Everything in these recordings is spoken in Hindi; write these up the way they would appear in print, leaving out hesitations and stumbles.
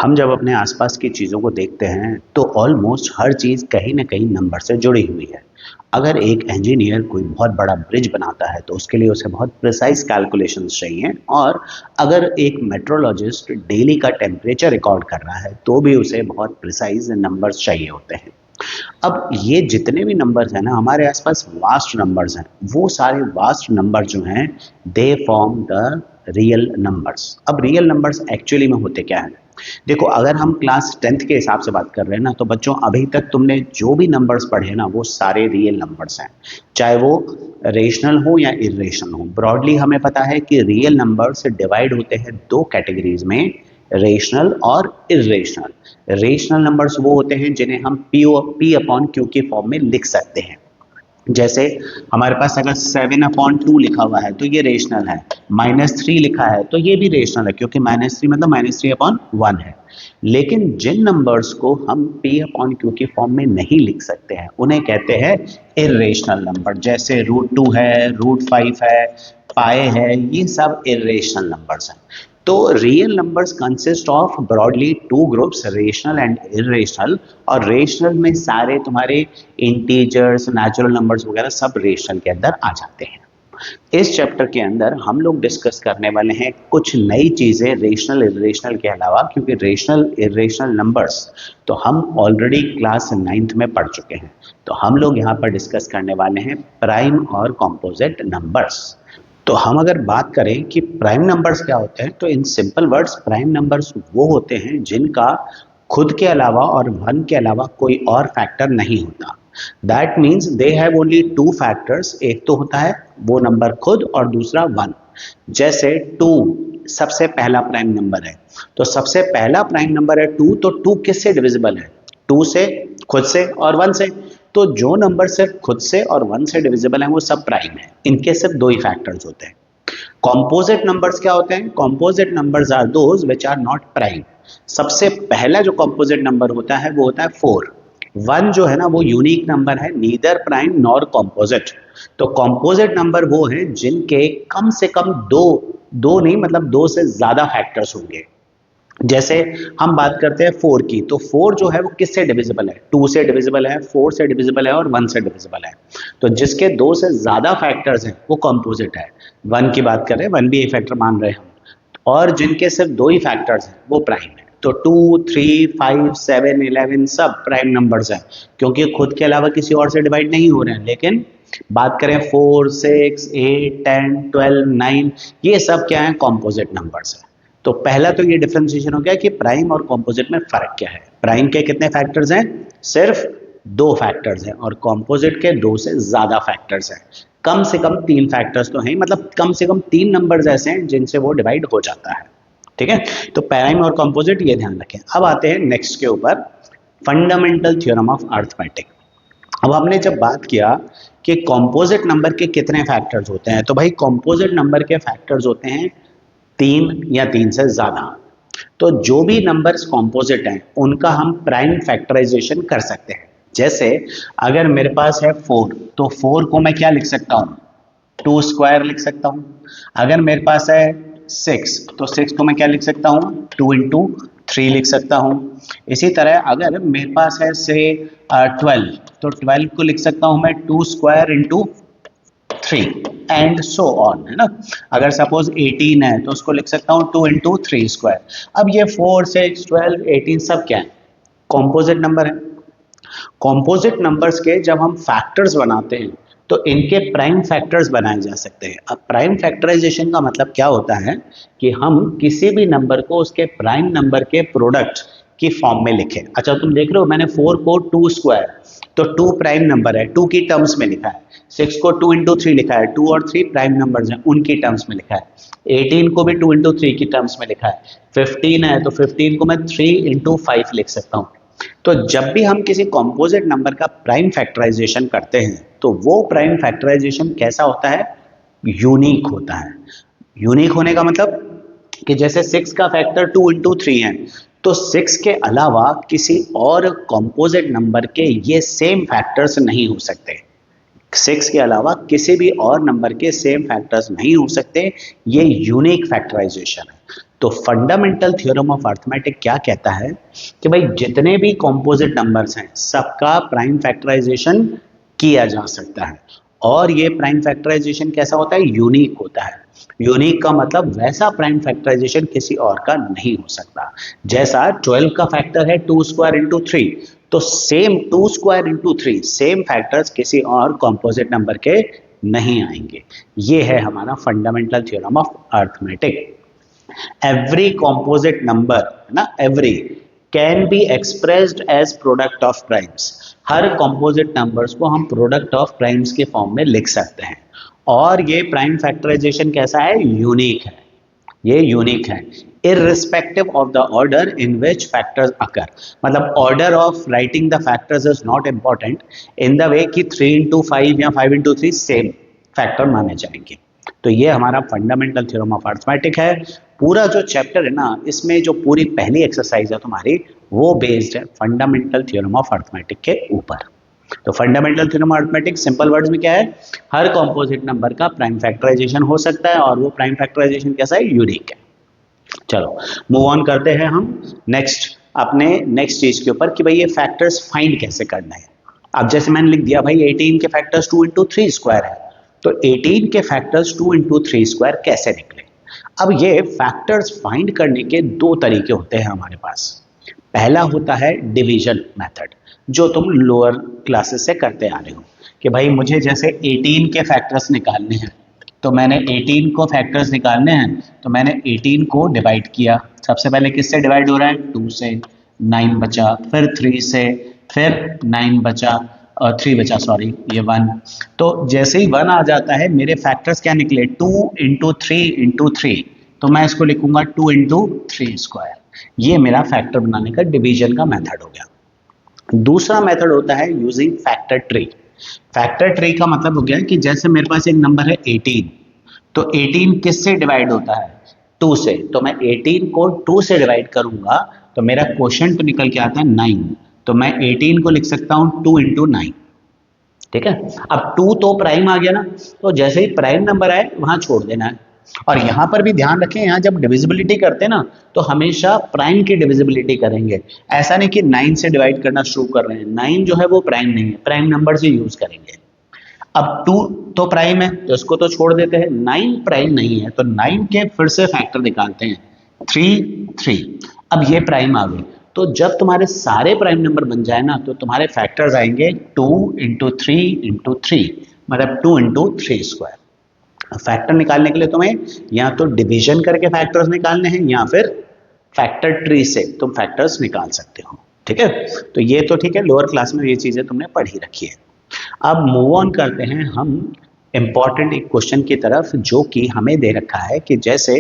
हम जब अपने आसपास की चीज़ों को देखते हैं तो ऑलमोस्ट हर चीज़ कहीं ना कहीं नंबर से जुड़ी हुई है। अगर एक इंजीनियर कोई बहुत बड़ा ब्रिज बनाता है तो उसके लिए उसे बहुत प्रिसाइज कैलकुलेशंस चाहिए, और अगर एक मेट्रोलॉजिस्ट डेली का टेम्परेचर रिकॉर्ड कर रहा है तो भी उसे बहुत प्रिसाइज नंबर्स चाहिए होते हैं। अब ये जितने भी नंबर्स हैं ना, हमारे आसपास वास्ट नंबर्स हैं, वो सारे वास्ट नंबर जो हैं they form the real numbers. अब रियल नंबर्स एक्चुअली में होते क्या है? देखो, अगर हम क्लास 10th के हिसाब से बात कर रहे हैं ना, तो बच्चों अभी तक तुमने जो भी नंबर्स पढ़े हैं ना वो सारे रियल नंबर्स हैं, चाहे वो रेशनल हो या इरेशनल हो। ब्रॉडली हमें पता है कि रियल नंबर्स डिवाइड होते हैं दो कैटेगरीज में, रेशनल और इरेशनल। रेशनल नंबर्स वो होते हैं जिन्हें हम पी अपॉन क्यू के फॉर्म में लिख सकते हैं। जैसे हमारे पास अगर 7/2 लिखा हुआ है तो ये रेशनल है, -3 लिखा है तो ये भी रेशनल है, क्योंकि -3 मतलब -3/1 है। लेकिन जिन नंबर्स को हम p अपॉन क्यू की फॉर्म में नहीं लिख सकते हैं उन्हें कहते हैं इरेशनल नंबर। जैसे √2 है, √5 है, पाए है, ये सब इरेशनल नंबर्स हैं। तो real numbers consist of broadly two groups, rational and irrational. और रेशनल में सारे तुम्हारे इंटीजर्स, नेचुरल नंबर्स वगैरह सब रेशनल के अंदर आ जाते हैं। इस चैप्टर के अंदर हम लोग डिस्कस करने वाले हैं कुछ नई चीजें रेशनल इरेशनल के अलावा, क्योंकि रेशनल इरेशनल नंबर्स तो हम ऑलरेडी क्लास 9th में पढ़ चुके हैं। तो हम लोग यहाँ पर डिस्कस करने वाले हैं प्राइम और कॉम्पोजिट नंबर्स। तो हम अगर बात करें कि प्राइम नंबर्स क्या होते हैं, तो in simple words prime numbers वो होते हैं जिनका खुद के अलावा और 1 के अलावा कोई और फैक्टर नहीं होता। That means they have only two factors, एक तो होता है वो नंबर खुद और दूसरा 1। जैसे 2 सबसे पहला प्राइम नंबर है, तो सबसे पहला प्राइम नंबर है 2, तो 2 किससे डिविजिबल है? 2 से, खुद से और 1 से। तो जो नंबर सिर्फ खुद से और 1 से डिविजिबल है वो सब प्राइम है, इनके सिर्फ दो ही फैक्टर्स होते हैं। कॉम्पोजिट नंबर्स क्या होते हैं? Composite numbers are those which are not prime. सबसे पहला जो कॉम्पोजिट नंबर होता है वो होता है 4। 1 जो है ना वो यूनिक नंबर है, नीदर प्राइम नॉर कॉम्पोजिट। तो कॉम्पोजिट नंबर वो है जिनके कम से कम दो, दो नहीं मतलब दो से ज्यादा फैक्टर्स होंगे। जैसे हम बात करते हैं 4 की, तो 4 जो है वो किससे डिविजिबल है? 2 से डिविजिबल है, 4 से डिविजिबल है और 1 से डिविजिबल है। तो जिसके दो से ज्यादा फैक्टर्स हैं वो कंपोजिट है। 1 की बात करें, 1 भी एक फैक्टर मान रहे हैं हम, और जिनके सिर्फ दो ही फैक्टर्स हैं वो प्राइम है। तो 2, 3, 5, 7, 11 सब प्राइम नंबर्स हैं, क्योंकि खुद के अलावा किसी और से डिवाइड नहीं हो रहे हैं। लेकिन बात करें 4, 6, 8, 10, 12, 9, ये सब क्या है? कॉम्पोजिट नंबर्स है। तो पहला तो ये डिफरेंशिएशन हो गया कि प्राइम और कॉम्पोजिट में फर्क क्या है। प्राइम के कितने फैक्टर्स हैं? सिर्फ दो फैक्टर्स हैं, और कॉम्पोजिट के दो से ज्यादा फैक्टर्स हैं। कम से कम तीन फैक्टर्स तो हैं, मतलब कम से कम तीन नंबर्स ऐसे हैं जिनसे वो डिवाइड हो जाता है। ठीक है, तो प्राइम और कॉम्पोजिट ये ध्यान रखें। अब आते हैं नेक्स्ट के ऊपर, फंडामेंटल थ्योरम ऑफ अर्थमेटिक। अब आपने जब बात किया कि कॉम्पोजिट नंबर के कितने फैक्टर्स होते हैं, तो भाई कॉम्पोजिट नंबर के फैक्टर्स होते हैं 3 या 3 से ज्यादा। तो जो भी नंबर्स कॉम्पोजिट हैं उनका हम प्राइम फैक्टराइजेशन कर सकते हैं। जैसे अगर मेरे पास है 4, तो 4 को मैं क्या लिख सकता हूँ? 2 स्क्वायर लिख सकता हूँ। अगर मेरे पास है 6, तो 6 को मैं क्या लिख सकता हूँ? 2 इंटू 3 लिख सकता हूँ। इसी तरह अगर मेरे पास है से 12, तो 12 को लिख सकता हूँ मैं 2 square into 3 and so on, है ना। अगर सपोज 18 है तो उसको लिख सकता हूँ 2 इंटू 3 स्क्वायर। अब ये 4, 6, 12, 18 सब क्या है? कॉम्पोजिट नंबर है। कॉम्पोजिट नंबर्स के जब हम फैक्टर्स बनाते हैं तो इनके प्राइम फैक्टर्स बनाए जा सकते हैं। अब प्राइम फैक्टराइजेशन का मतलब क्या होता है कि हम किसी भी नंबर को उसके प्राइम नंबर के प्रोडक्ट की फॉर्म में लिखें। अच्छा, तुम देख रहे हो मैंने 4 को 2 स्क्वायर, तो 2 प्राइम नंबर है, 2 की टर्म्स में लिखा है। 6 को 2 इंटू 3 लिखा है, 2 और 3 प्राइम नंबर्स हैं, उनकी टर्म्स में लिखा है। 18 को भी 2 इंटू 3 की टर्म्स में लिखा है। 15 है तो 15 को मैं 3 इंटू 5 लिख सकता हूँ। तो जब भी हम किसी कॉम्पोजिट नंबर का प्राइम फैक्टराइजेशन करते हैं तो वो प्राइम फैक्टराइजेशन कैसा होता है? यूनिक होता है। यूनिक होने का मतलब कि जैसे 6 का फैक्टर 2 इंटू 3 है, तो 6 के अलावा किसी और कॉम्पोजिट नंबर के ये सेम फैक्टर्स नहीं हो सकते। 6 के अलावा किसी भी और नंबर के सेम फैक्टर्स नहीं हो सकते। ये यूनिक फैक्टराइजेशन है। तो फंडामेंटल थ्योरम ऑफ अर्थमेटिक क्या कहता है कि भाई जितने भी कॉम्पोजिट नंबर्स हैं सबका प्राइम फैक्टराइजेशन किया जा सकता है, और ये प्राइम फैक्टराइजेशन कैसा होता है, यूनिक होता है। यूनिक का मतलब वैसा प्राइम फैक्टराइजेशन किसी और का नहीं हो सकता। जैसा 12 का फैक्टर है 2 स्क्वायर इंटू 3, तो same 2 square into 3 same factors किसी और कॉम्पोजिट नंबर के नहीं आएंगे। ये है हमारा fundamental theorem of arithmetic. every composite number ना, every can be expressed as product of primes। Her composite numbers को हम product of primes के फॉर्म में लिख सकते हैं, और ये प्राइम फैक्टराइजेशन कैसा है, यूनिक है। ये यूनिक है irrespective of the order in which factors occur। मतलब order of writing the factors is not important in the way कि 3 into 5 या 5 into 3 सेम फैक्टर माने जाएंगे। तो ये हमारा फंडामेंटल थ्योरम ऑफ अर्थमेटिक है। पूरा जो चैप्टर है ना, इसमें जो पूरी पहली एक्सरसाइज है तुम्हारी, वो बेस्ड है फंडामेंटल थ्योरम ऑफ अर्थमेटिक के ऊपर। तो fundamental theorem of arithmetic simple words में क्या है, हर कॉम्पोजिट नंबर का प्राइम फैक्टराइजेशन हो सकता है, और वो प्राइम फैक्टराइजेशन कैसा है, यूनिक है। चलो मूव ऑन करते हैं हम नेक्स्ट, अपने नेक्स्ट चीज के ऊपर कि भाई ये फैक्टर्स फाइंड कैसे करना है। अब जैसे मैंने लिख दिया भाई 18 के फैक्टर्स 2 इंटू 3 स्क्वायर है, तो 18 के फैक्टर्स 2 इंटू 3 स्क्वायर कैसे निकले। अब ये फैक्टर्स फाइंड करने के दो तरीके होते हैं हमारे पास। पहला होता है डिवीजन मेथड, जो तुम लोअर क्लासेस से करते आ रहे हो कि भाई मुझे जैसे 18 के फैक्टर्स निकालने हैं, तो मैंने 18 को फैक्टर्स निकालने हैं, तो मैंने 18 को डिवाइड किया। सबसे पहले किससे डिवाइड हो रहा है, 2 से, 9 बचा, फिर 3 से, फिर 9 बचा, 3 बचा, सॉरी ये 1। तो जैसे ही 1 आ जाता है, मेरे फैक्टर्स क्या निकले, 2 इंटू 3 इंटू 3, तो मैं इसको लिखूंगा 2 इंटू 3 स्क्वायर। ये मेरा फैक्टर बनाने का डिवीजन का मेथड हो गया। दूसरा मेथड होता है using factor tree. Factor tree का मतलब हो गया कि जैसे मेरे पास एक नंबर है 18, तो 18 किससे डिवाइड होता है, 2 से, तो मैं 18 को 2 से डिवाइड करूंगा तो मेरा क्वोशंट तो निकल के आता है 9, तो मैं 18 को लिख सकता हूं 2 इंटू 9। ठीक है, अब 2 तो प्राइम आ गया ना, तो जैसे ही प्राइम नंबर आए वहां छोड़ देना है। और यहां पर भी ध्यान रखें, यहां जब डिविजिबिलिटी करते हैं ना, तो हमेशा प्राइम की डिविजिबिलिटी करेंगे। ऐसा नहीं कि 9 से डिवाइड करना शुरू कर रहे हैं, 9 जो है वो प्राइम नहीं है, प्राइम नंबर से यूज करेंगे। अब 2 तो प्राइम है, तो इसको तो छोड़ देते हैं। 9 प्राइम नहीं है, तो 9 के फिर से फैक्टर निकालते हैं, 3 अब ये प्राइम आ गए। तो जब तुम्हारे सारे प्राइम नंबर बन जाए ना, तो तुम्हारे फैक्टर्स आएंगे 2 इंटू 3 इंटू 3, मतलब 2 इंटू 3 स्क्वायर। फैक्टर निकालने के लिए तुम्हें या तो डिवीजन करके फैक्टर्स निकालने हैं, या फिर फैक्टर ट्री से तुम फैक्टर्स निकाल सकते हो। ठीक है, तो ये तो ठीक है, लोअर क्लास में ये चीजें तुमने पढ़ी रखी है। अब मूव ऑन करते हैं हम इंपॉर्टेंट एक क्वेश्चन की तरफ, जो कि हमें दे रखा है कि जैसे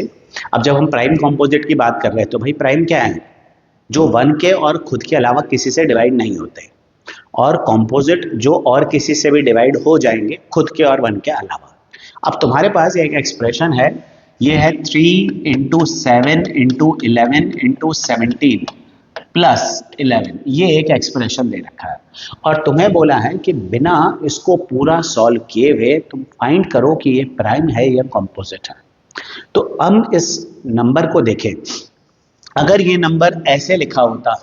अब जब हम प्राइम कॉम्पोजिट की बात कर रहे हैं, तो भाई प्राइम क्या है, जो 1 के और खुद के अलावा किसी से डिवाइड नहीं होते, और कॉम्पोजिट जो और किसी से भी डिवाइड हो जाएंगे खुद के और 1 के अलावा। अब तुम्हारे पास एक एक्सप्रेशन है, ये है 3 इंटू 7 इंटू 11 इंटू 17 प्लस 11, ये एक एक्सप्रेशन दे रखा है, और तुम्हें बोला है कि बिना इसको पूरा सॉल्व किए हुए तुम फाइंड करो कि ये प्राइम है या कॉम्पोजिट है। तो हम इस नंबर को देखें, अगर ये नंबर ऐसे लिखा होता,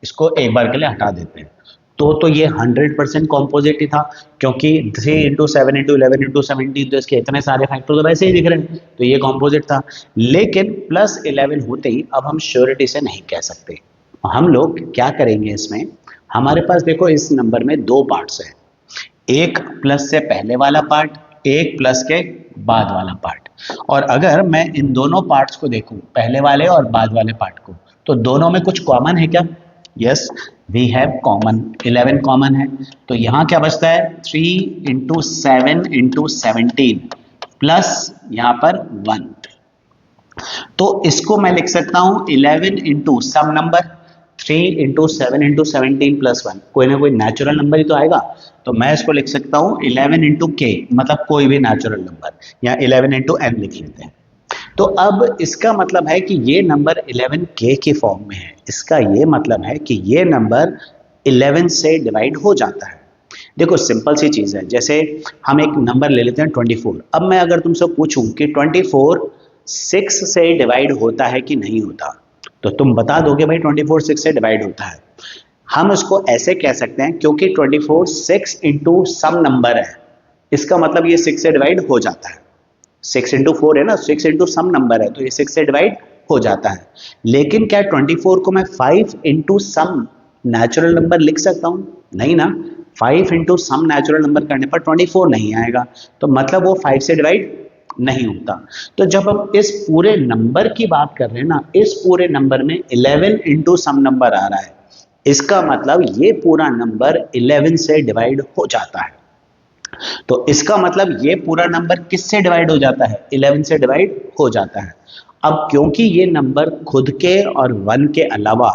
इसको एक बार के लिए हटा देते हैं, तो ये 100% कॉम्पोजिट ही था, क्योंकि 3 इंटू 7 इंटू 11 इंटू 17, तो इसके इतने सारे फैक्टर तो वैसे ही दिख रहे हैं, तो ये कॉम्पोजिट था। लेकिन प्लस 11 होते ही अब हम श्योरिटी से नहीं कह सकते। हम लोग क्या करेंगे इसमें, हमारे पास देखो इस नंबर में दो पार्ट्स हैं, एक प्लस से पहले वाला पार्ट, एक प्लस के बाद वाला पार्ट। और अगर मैं इन दोनों पार्ट्स को देखूं, पहले वाले और बाद वाले पार्ट को, तो दोनों में कुछ कॉमन है क्या, yes we have common, 11 common है। तो यहां क्या बचता है, 3 इंटू 7 इंटू 17 प्लस यहां पर 1, तो इसको मैं लिख सकता हूं 11 into sum number 3 into 7 into 17 plus 1, कोई ना कोई नेचुरल नंबर ही तो आएगा, तो मैं इसको लिख सकता हूं 11 इंटू के, मतलब कोई भी नेचुरल नंबर, या 11 इंटू एन लिख लेते हैं। तो अब इसका मतलब है कि ये नंबर 11k की फॉर्म में है, इसका ये मतलब है कि ये नंबर 11 से डिवाइड हो जाता है। देखो सिंपल सी चीज़ है, जैसे हम एक नंबर ले लेते हैं 24। अब मैं अगर तुमसे पूछूं कि 24 6 से डिवाइड होता है कि नहीं होता? तो तुम बता दोगे भाई 24 6 से डिवाइड होता है। हम इसको ऐसे कह सकते हैं, क्योंकि 24 6 इंटू सम नंबर है, इसका मतलब ये 6 से डिवाइड हो जाता है। 6 इंटू 4 है ना, 6 इंटू सम नंबर है, तो ये 6 से डिवाइड हो जाता है। लेकिन क्या 24 को मैं 5 इंटू सम नेचुरल नंबर लिख सकता हूं? नहीं ना, 5 इंटू सम नेचुरल नंबर करने पर 24 नहीं आएगा, तो मतलब वो 5 से डिवाइड नहीं होता। तो जब हम इस पूरे नंबर की बात कर रहे हैं ना, इस पूरे नंबर में 11 इंटू सम नंबर आ रहा है, इसका मतलब ये पूरा नंबर 11 से डिवाइड हो जाता है। तो इसका मतलब ये पूरा नंबर किससे डिवाइड हो जाता है? 11 से डिवाइड हो जाता है। अब क्योंकि ये नंबर खुद के और 1 के अलावा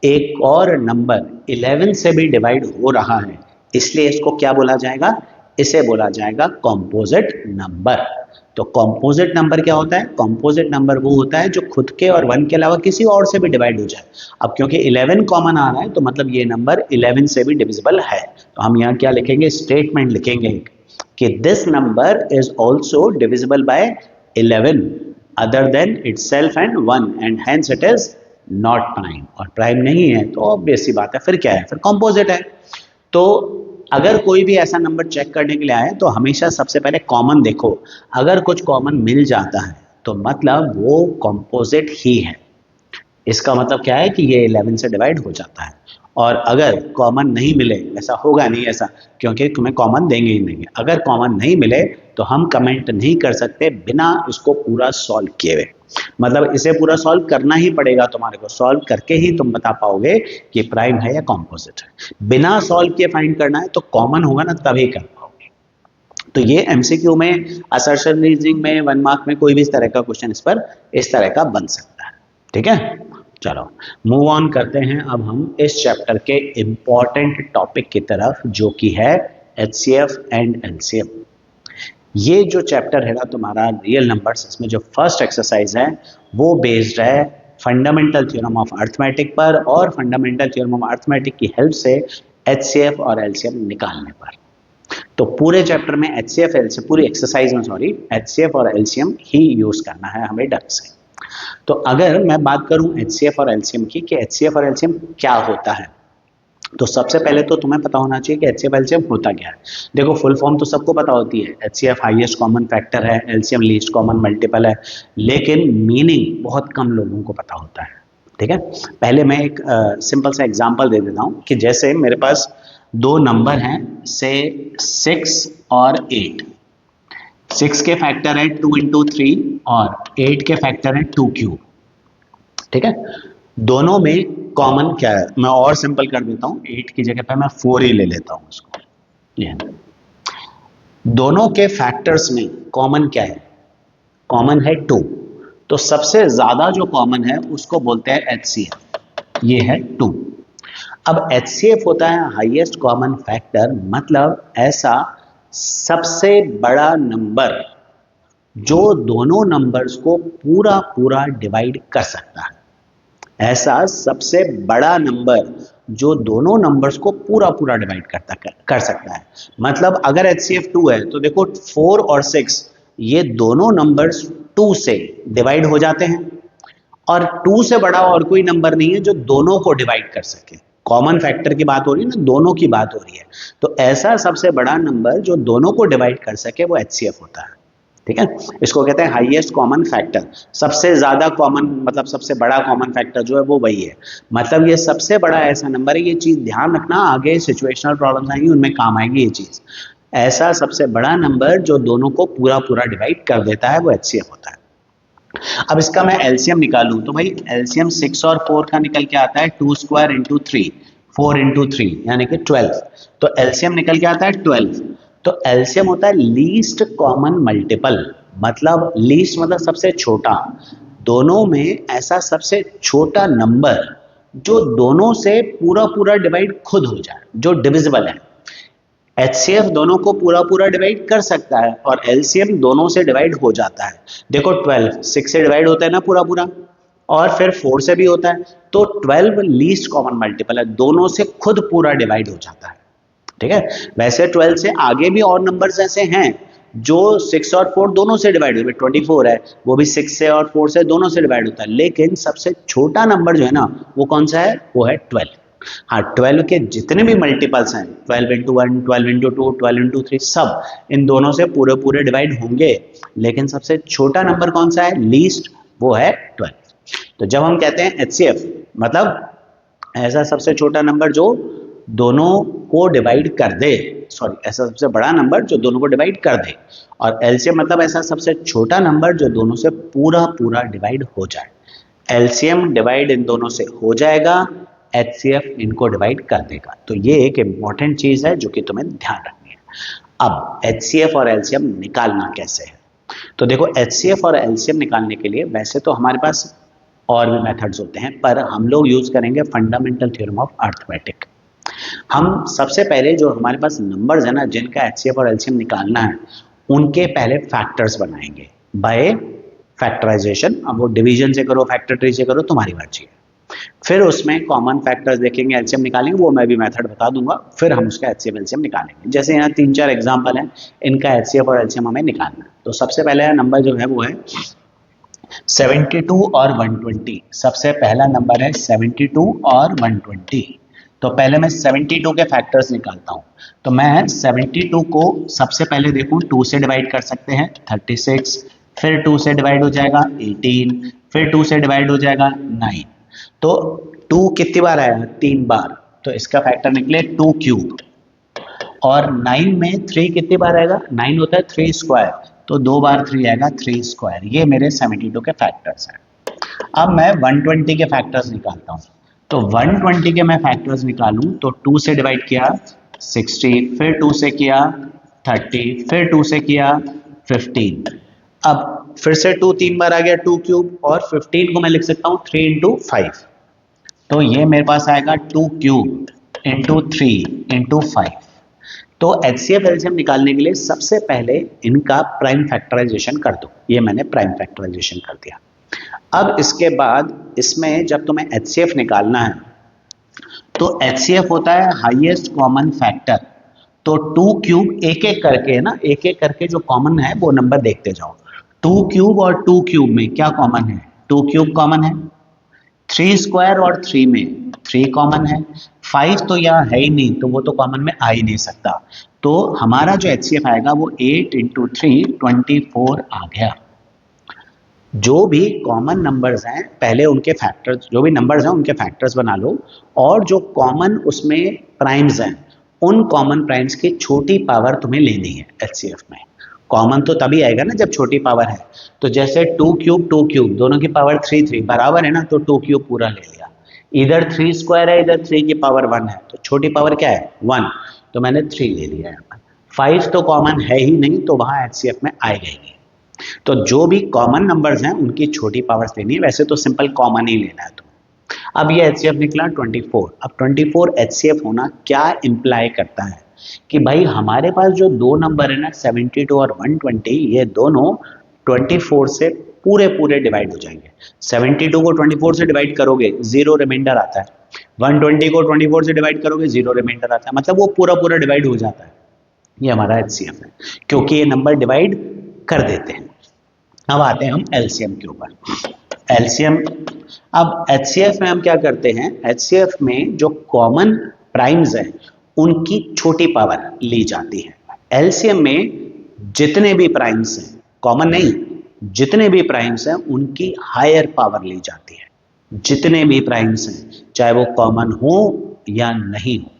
एक और नंबर 11 से भी डिवाइड हो रहा है, इसलिए इसको क्या बोला जाएगा? इसे बोला जाएगा कॉम्पोजिट नंबर। तो कॉम्पोजिट नंबर क्या होता है? कॉम्पोजिट नंबर वो होता है जो खुद के और 1 के अलावा किसी और से भी डिवाइड हो जाए। अब क्योंकि 11 कॉमन आ रहा है, तो मतलब ये नंबर 11 से भी डिविजिबल है। तो हम यहाँ क्या लिखेंगे? स्टेटमेंट लिखेंगे कि this number is also divisible by 11 other than itself and 1 and hence it is not prime. और प्राइम नहीं है तो ऑब्वियस सी बात है, फिर क्या है? फिर कॉम्पोजिट है। तो अगर कोई भी ऐसा नंबर चेक करने के लिए आए तो हमेशा सबसे पहले कॉमन देखो। अगर कुछ कॉमन मिल जाता है तो मतलब वो कॉम्पोजिट ही है। इसका मतलब क्या है कि ये 11 से डिवाइड हो जाता है। और अगर कॉमन नहीं मिले, ऐसा होगा नहीं ऐसा, क्योंकि तुम्हें कॉमन देंगे ही नहीं, अगर कॉमन नहीं मिले तो हम कमेंट नहीं कर सकते बिना इसको पूरा सॉल्व किए हुए। मतलब इसे पूरा सॉल्व करना ही पड़ेगा तुम्हारे को, सॉल्व करके ही तुम बता पाओगे कि प्राइम है या कॉम्पोजिट है। बिना सॉल्व किए फाइंड करना है तो कॉमन होगा ना, तभी कर पाओगे। तो ये एमसीक्यू में, असर्शन रीजनिंग में, 1 मार्क में कोई भी इस तरह का क्वेश्चन इस तरह का बन सकता है। ठीक है, चलो मूव ऑन करते हैं अब हम इस चैप्टर के इंपॉर्टेंट टॉपिक की तरफ, जो कि है एचसीएफ एंड एलसीएम। ये जो चैप्टर है ना तुम्हारा रियल नंबर्स, इसमें जो फर्स्ट एक्सरसाइज है वो बेस्ड है फंडामेंटल थ्योरम ऑफ अर्थमेटिक पर, और फंडामेंटल थ्योरम ऑफ अर्थमेटिक की हेल्प से एचसीएफ और एलसीएम निकालने पर। तो पूरे चैप्टर में एचसीएफ एलसीएम, पूरी एक्सरसाइज में सॉरी, एचसीएफ और एलसीएम ही यूज करना है हमें ढंग से। तो अगर मैं बात करूं एचसीएफ और एलसीएम की, कि एचसीएफ और एलसीएम क्या होता है, तो सबसे पहले तो तुम्हें पता होना चाहिए कि एचसीएफ एलसीएम होता क्या है। देखो फुल फॉर्म तो सबको पता होती है, एचसीएफ हाईएस्ट कॉमन फैक्टर है, एलसीएम लीस्ट कॉमन मल्टीपल है, लेकिन मीनिंग बहुत कम लोगों को पता होता है। ठीक है, पहले मैं एक सिंपल सा एग्जांपल दे देता हूं कि जैसे मेरे पास दो नंबर हैं, से 6 और 8। 6 के फैक्टर है 2 इंटू 3 और 8 के फैक्टर है 2 क्यूब। ठीक है, दोनों में कॉमन क्या है? मैं और सिंपल कर देता हूं, 8 की जगह पे मैं 4 ही ले लेता हूं इसको। ये दोनों के फैक्टर्स में कॉमन क्या है? कॉमन है 2। तो सबसे ज्यादा जो कॉमन है उसको बोलते हैं एचसीएफ, ये है 2। अब एचसीएफ होता है हाईएस्ट कॉमन फैक्टर, मतलब ऐसा सबसे बड़ा नंबर जो दोनों नंबर्स को पूरा पूरा डिवाइड कर सकता है। ऐसा सबसे बड़ा नंबर जो दोनों नंबर्स को पूरा पूरा डिवाइड कर सकता है। मतलब अगर एचसीएफ 2 है तो देखो 4 और 6 ये दोनों नंबर्स 2 से डिवाइड हो जाते हैं, और 2 से बड़ा और कोई नंबर नहीं है जो दोनों को डिवाइड कर सके। कॉमन फैक्टर की बात हो रही है ना, दोनों की बात हो रही है। तो ऐसा सबसे बड़ा नंबर जो दोनों को डिवाइड कर सके वो एचसीएफ होता है। ठीक है, इसको कहते हैं हाईएस्ट कॉमन फैक्टर। सबसे ज्यादा कॉमन मतलब सबसे बड़ा कॉमन फैक्टर जो है वो वही है। मतलब ये सबसे बड़ा ऐसा नंबर है, ये चीज ध्यान रखना, आगे सिचुएशनल प्रॉब्लम्स आएंगी उनमें काम आएगी ये चीज। ऐसा सबसे बड़ा नंबर जो दोनों को पूरा पूरा डिवाइड कर देता है वो एचसीएफ होता है। अब इसका मैं एलसीएम निकालूं तो भाई एलसीएम 6 और 4 का निकल के आता है 2 स्क्वायर इंटू 3, 4 इंटू 3 यानी कि 12। तो एलसीएम निकल के आता है 12। तो एलसीएम होता है लीस्ट कॉमन मल्टीपल, मतलब लीस्ट मतलब सबसे छोटा, दोनों में ऐसा सबसे छोटा नंबर जो दोनों से पूरा पूरा डिवाइड खुद हो जाए, जो डिविजिबल है। एचसीएफ दोनों को पूरा पूरा डिवाइड कर सकता है और एलसीएम दोनों से डिवाइड हो जाता है। देखो 12 6 से डिवाइड होता है ना पूरा पूरा, और फिर 4 से भी होता है, तो 12 लीस्ट कॉमन मल्टीपल है, दोनों से खुद पूरा डिवाइड हो जाता है। ठीक है, वैसे 12 से आगे भी और नंबर्स ऐसे हैं जो 6 और 4 दोनों से डिवाइड हुए, 24 है वो भी 6 से और 4 से दोनों से डिवाइड होता है, लेकिन सबसे छोटा नंबर जो है ना वो कौन सा है, वो है 12। हाँ, 12 के जितने भी मल्टीपल्स हैं, 12 इंटू 1, 12 इंटू 2, 12 इंटू 3, सब इन दोनों से पूरे पूरे डिवाइड होंगे, लेकिन सबसे छोटा नंबर कौन सा है, लीस्ट, वो है 12। तो जब हम कहते हैं HCF, मतलब ऐसा सबसे छोटा नंबर जो दोनों को डिवाइड कर दे, सॉरी, ऐसा सबसे बड़ा नंबर जो दोनों को डिवाइड कर दे, और LCM मतलब ऐसा सबसे छोटा नंबर जो दोनों से पूरा पूरा डिवाइड हो जाए। LCM डिवाइड इन दोनों से हो जाएगा, HCF इनको डिवाइड कर देगा। तो ये एक इंपॉर्टेंट चीज है जो कि तुम्हें ध्यान रखनी है। अब HCF और LCM निकालना कैसे है, तो देखो HCF और LCM निकालने के लिए वैसे तो हमारे पास और भी मेथड्स होते हैं, पर हम लोग यूज करेंगे फंडामेंटल थ्योरम ऑफ अर्थमेटिक। हम सबसे पहले जो हमारे पास नंबर्स है ना जिनका HCF और LCM निकालना है, उनके पहले फैक्टर्स बनाएंगे बाय फैक्टराइजेशन। अब वो डिवीजन से करो, फैक्टर ट्री से करो, तुम्हारी मर्जी है। फिर उसमें कॉमन फैक्टर्स देखेंगे, LCM निकालेंगे, वो मैं भी मेथड बता दूंगा। फिर हम उसका HCF LCM निकालेंगे। जैसे यहाँ 3-4 एग्जांपल हैं, इनका HCF और LCM हमें निकालना है। तो सबसे पहले नंबर जो है वो है 72 और 120। सबसे पहला नंबर है 72 और 120। तो पहले मैं 72 के फैक्टर्स निकालता हूँ। तो मैं 72 को सबसे पहले देखूँ 2 से डिवाइड कर सकते हैं, 36, फिर 2 से डिवाइड हो जाएगा 18, फिर 2 से डिवाइड हो जाएगा 9। तो 2 कितनी बार आया, 3 बार, तो इसका फैक्टर निकले 2 क्यूब। और 9 में 3 कितनी बार आएगा, 9 होता है 3 स्क्वायर, तो 2 बार 3 आएगा 3 स्क्वायर। ये मेरे 72 के फैक्टर्स हैं। अब मैं 120 के फैक्टर्स निकालता हूँ। तो 120 के मैं फैक्टर्स निकालूं तो 2 से डिवाइड किया 60, फिर 2 से किया 30, फिर 2 से किया 15। अब फिर से 2 3 बार आ गया 2 क्यूब, और 15 को मैं लिख सकता हूँ 3 इंटू 5। तो ये मेरे पास आएगा 2 क्यूब इंटू 3 इंटू 5। तो HCF LCM निकालने के लिए सबसे पहले इनका प्राइम फैक्टराइजेशन कर दो। ये मैंने प्राइम फैक्टराइजेशन कर दिया। अब इसके बाद इसमें जब तुम्हें HCF निकालना है तो HCF होता है हाईएस्ट कॉमन फैक्टर। तो 2 क्यूब एक एक करके है ना, एक एक करके जो कॉमन है वो नंबर देखते जाओ। 2 क्यूब और 2 क्यूब में क्या कॉमन है, 2 क्यूब कॉमन है, 3 स्क्वायर और 3 में 3 कॉमन है, 5 तो यहाँ है ही नहीं तो वो तो कॉमन में आ ही नहीं सकता। तो हमारा जो HCF आएगा वो 8 इंटू 3 24 आ गया। जो भी कॉमन नंबर्स हैं पहले उनके फैक्टर्स, जो भी नंबर्स हैं उनके फैक्टर्स बना लो, और जो कॉमन उसमें प्राइम्स हैं उन कॉमन प्राइम्स की छोटी पावर तुम्हें लेनी है HCF में। कॉमन तो तभी आएगा ना जब छोटी पावर है। तो जैसे 2 क्यूब दोनों की पावर 3 बराबर है ना, तो 2 क्यूब पूरा ले लिया। इधर 3 स्क्वायर है, इधर 3 की पावर 1 है, तो छोटी पावर क्या है 1, तो मैंने 3 ले लिया है। 5 तो कॉमन है ही नहीं तो वहां HCF में आएगा ही नहीं। तो जो भी कॉमन नंबर्स हैं उनकी छोटी पावर्स लेनी है, वैसे तो सिंपल कॉमन ही लेना है। तो अब ये HCF निकला 24। अब 24 HCF होना क्या इंप्लाई करता है कि भाई हमारे पास जो दो नंबर है ना 72 और 120, ये दोनों 24 से पूरे पूरे डिवाइड हो जाएंगे। 72 को 24 से डिवाइड करोगे 0 रिमाइंडर आता है, 120 को 24 से डिवाइड करोगे 0 रिमाइंडर आता है, मतलब वो पूरा पूरा डिवाइड हो जाता है। ये हमारा HCF है क्योंकि ये नंबर डिवाइड कर देते हैं। अब आते हैं हम LCM के ऊपर। LCM, अब HCF में हम क्या करते हैं, HCF में जो कॉमन प्राइम्स हैं उनकी छोटी पावर ली जाती है। LCM में जितने भी प्राइम्स हैं, कॉमन नहीं, जितने भी प्राइम्स हैं उनकी हायर पावर ली जाती है। जितने भी प्राइम्स हैं चाहे वो कॉमन हो या नहीं हो।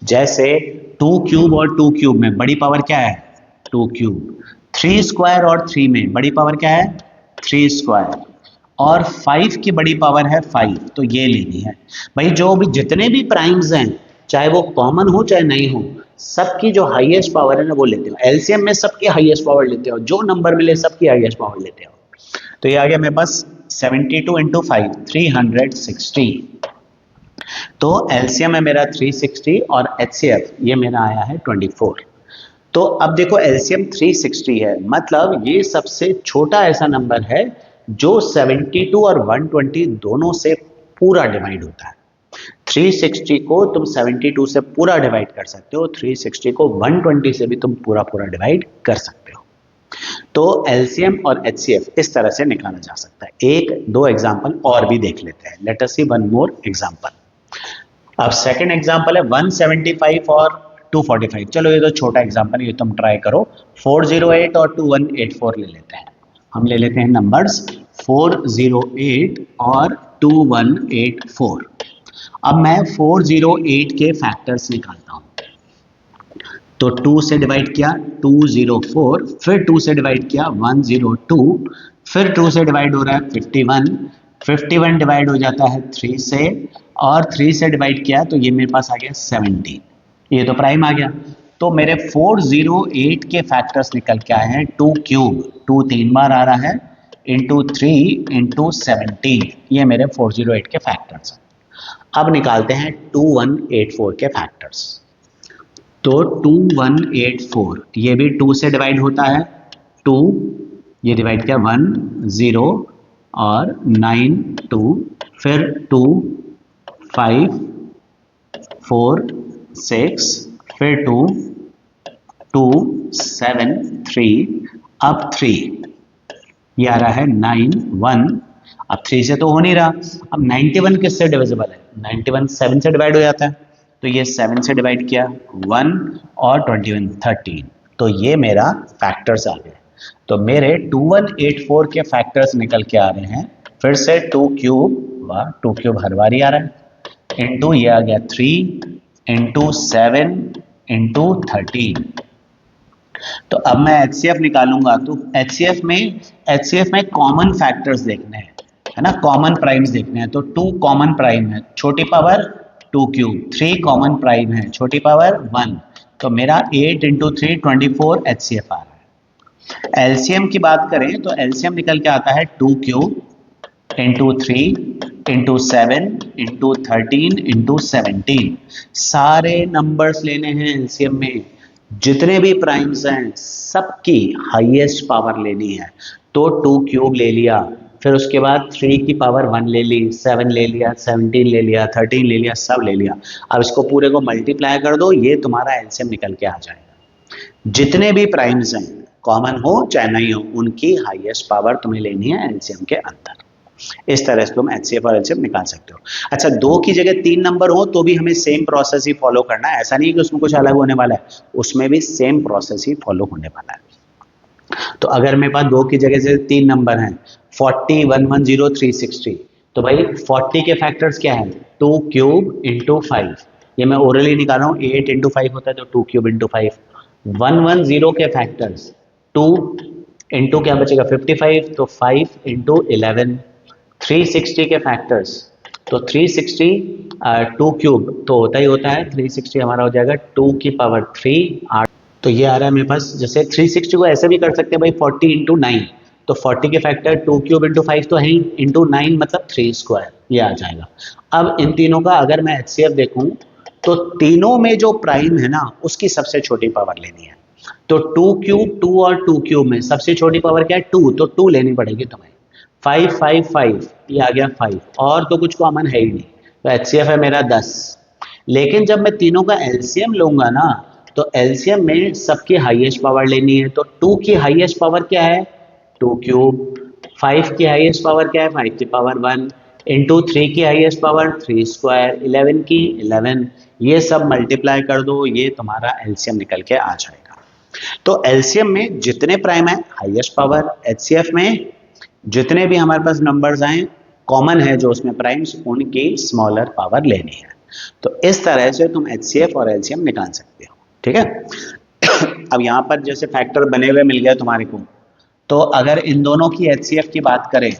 जैसे 2 क्यूब और 2 क्यूब में बड़ी पावर क्या है 2 क्यूब, 3 स्क्वायर और 3 में बड़ी पावर क्या है 3 स्क्वायर, और 5 की बड़ी पावर है 5, तो ये लेनी है। भाई जो भी जितने भी प्राइम्स हैं चाहे वो कॉमन हो चाहे नहीं हो, सबकी जो हाईएस्ट पावर है ना वो लेते हो। LCM में सबकी हाईएस्ट पावर लेते हो, जो नंबर मिले सबकी हाईएस्ट पावर लेते हो। तो ये आ गया मेरे पास 72 इंटू 5 360। तो LCM है मेरा 360 और HCF ये मेरा आया है 24। तो अब देखो LCM 360 है, मतलब ये सबसे छोटा ऐसा नंबर है जो 72 और 120 दोनों से पूरा डिवाइड होता है। 360 को तुम 72 से पूरा डिवाइड कर सकते हो, 360 को 120 से भी तुम पूरा पूरा डिवाइड कर सकते हो। तो एलसीएम और एचसीएफ इस तरह से निकाला जा सकता है। एक दो एग्जांपल और भी देख लेते हैं। लेट अस सी वन मोर एग्जांपल। अब सेकंड एग्जांपल है 175 और 245। चलो ये तो छोटा एग्जांपल है, ये तुम ट्राई करो। 408 और 2184 ले लेते हैं। हम ले लेते हैं नंबर्स 408 और 2184। अब मैं 408 के फैक्टर्स निकालता हूं। तो 2 से डिवाइड किया 204, फिर 2 से डिवाइड किया 102, फिर 2 से डिवाइड हो रहा है 51, 51 डिवाइड हो जाता है 3 से, और 3 से डिवाइड किया तो ये मेरे पास आ गया 17। ये तो प्राइम आ गया। तो मेरे 408 के फैक्टर्स निकल के आए हैं 2 क्यूब, 2 3 बार आ रहा है, इंटू 3 इंटू 17। ये मेरे 408 के फैक्टर्स हैं। अब निकालते हैं 2184 के फैक्टर्स। तो 2184 ये भी 2 से डिवाइड होता है, 2 ये डिवाइड किया 1 0 और 9 2, फिर 2 5 4 6, फिर 2 2 7 3, अब 3 ये आ रहा है 9 1। अब 3 से तो हो नहीं रहा। अब 91 किससे डिविजिबल है? 91 7 से डिवाइड हो जाता है, तो ये 7 से डिवाइड किया 1 और 21 13। तो ये मेरा फैक्टर्स आ गए। तो मेरे 2184 के फैक्टर्स निकल के आ रहे हैं। फिर से 2 क्यूब, वाह 2 क्यूब हर बार ही आ रहा है, इंटू ये आ गया 3 इंटू 7 इंटू 13। तो अब मैं एचसीएफ निकालूंगा। तो एचसीएफ में कॉमन फैक्टर्स देखने हैं, है ना, कॉमन प्राइम्स देखने हैं। तो 2 कॉमन प्राइम है, छोटी पावर 2 क्यूब, 3 कॉमन प्राइम है, छोटी पावर 1। तो मेरा 8 इंटू 3 24 एचसीएफ आ रहा है। एलसीएम की बात करें तो एलसीएम निकल के आता है 2 cube into 3 into 7 into 13 into 17। सारे नंबर्स लेने हैं एलसीएम में, जितने भी प्राइम्स हैं सबकी हाईएस्ट पावर लेनी है। तो 2 क्यूब ले लिया, फिर उसके बाद 3 की पावर 1 ले ली, 7 ले लिया, 17 ले लिया, 13 ले लिया, सब ले लिया। अब इसको पूरे को मल्टीप्लाई कर दो, ये तुम्हारा एलसीएम निकल के आ जाएगा। जितने भी प्राइम्स हैं, कॉमन हो चाहे नहीं हो, उनकी हाईएस्ट पावर तुम्हें लेनी है एलसीएम के अंदर। इस तरह से तुम एचसीएफ और एलसीएम निकाल सकते हो। अच्छा, 2 की जगह 3 नंबर हो तो भी हमें सेम प्रोसेस ही फॉलो करना है। ऐसा नहीं कि उसमें कुछ अलग होने वाला है, उसमें भी सेम प्रोसेस ही फॉलो होने वाला है। तो अगर मेरे पास 2 की जगह से 3 नंबर हैं, 40 110 360, तो भाई 40 के फैक्टर्स क्या है? 2 क्यूब इंटू 5। ये मैं ओरली निकाल रहा हूँ, 8 इंटू 5 होता है, तो 2 क्यूब इंटू 5। 110 के फैक्टर्स 2 इंटू क्या बचेगा 55, तो 5 इंटू 11। 360 के फैक्टर्स, तो 360 2 क्यूब तो होता ही होता है, 360 हमारा हो जाएगा 2 की पावर 3 8। तो ये आ रहा है मेरे पास। जैसे 360 को ऐसे भी कर सकते हैं भाई, 40 इंटू 9, तो 40 के फैक्टर 2 क्यूब इंटू 5 तो है ही, इंटू 9 मतलब 3 स्क्वायर, ये आ जाएगा। अब इन तीनों का अगर मैं एचसीएफ देखूं तो तीनों में जो प्राइम है ना उसकी सबसे छोटी पावर लेनी है। तो 2 क्यूब 2 और 2 क्यूब में सबसे छोटी पावर क्या है? 2, तो 2 लेनी पड़ेगी तुम्हें। 5 5 5 ये आ गया 5, और तो कुछ कॉमन है ही नहीं, तो एचसीएफ है मेरा 10। लेकिन जब मैं तीनों का एलसीएम लूंगा ना, तो एलसीएम में सबकी हाईएस्ट पावर लेनी है। तो 2 की हाईएस्ट पावर क्या है? 2 क्यूब। 5 की हाईएस्ट पावर क्या है? 5 की पावर 1 इंटू 3 की हाईएस्ट पावर 3 स्क्वायर, 11 की 11। ये सब मल्टीप्लाई कर दो, ये तुम्हारा एलसीएम निकल के आ जाएगा। तो एलसीएम में जितने प्राइम है हाईएस्ट पावर, एचसीएफ में जितने भी हमारे पास नंबर्स आए कॉमन है जो उसमें प्राइम्स, उनकी स्मॉलर पावर लेनी है। तो इस तरह से तुम एचसीएफ और एलसीएम निकाल सकते हो, ठीक है। अब यहाँ पर जैसे फैक्टर बने हुए मिल गया तुम्हारे को, तो अगर इन दोनों की एचसीएफ की बात करें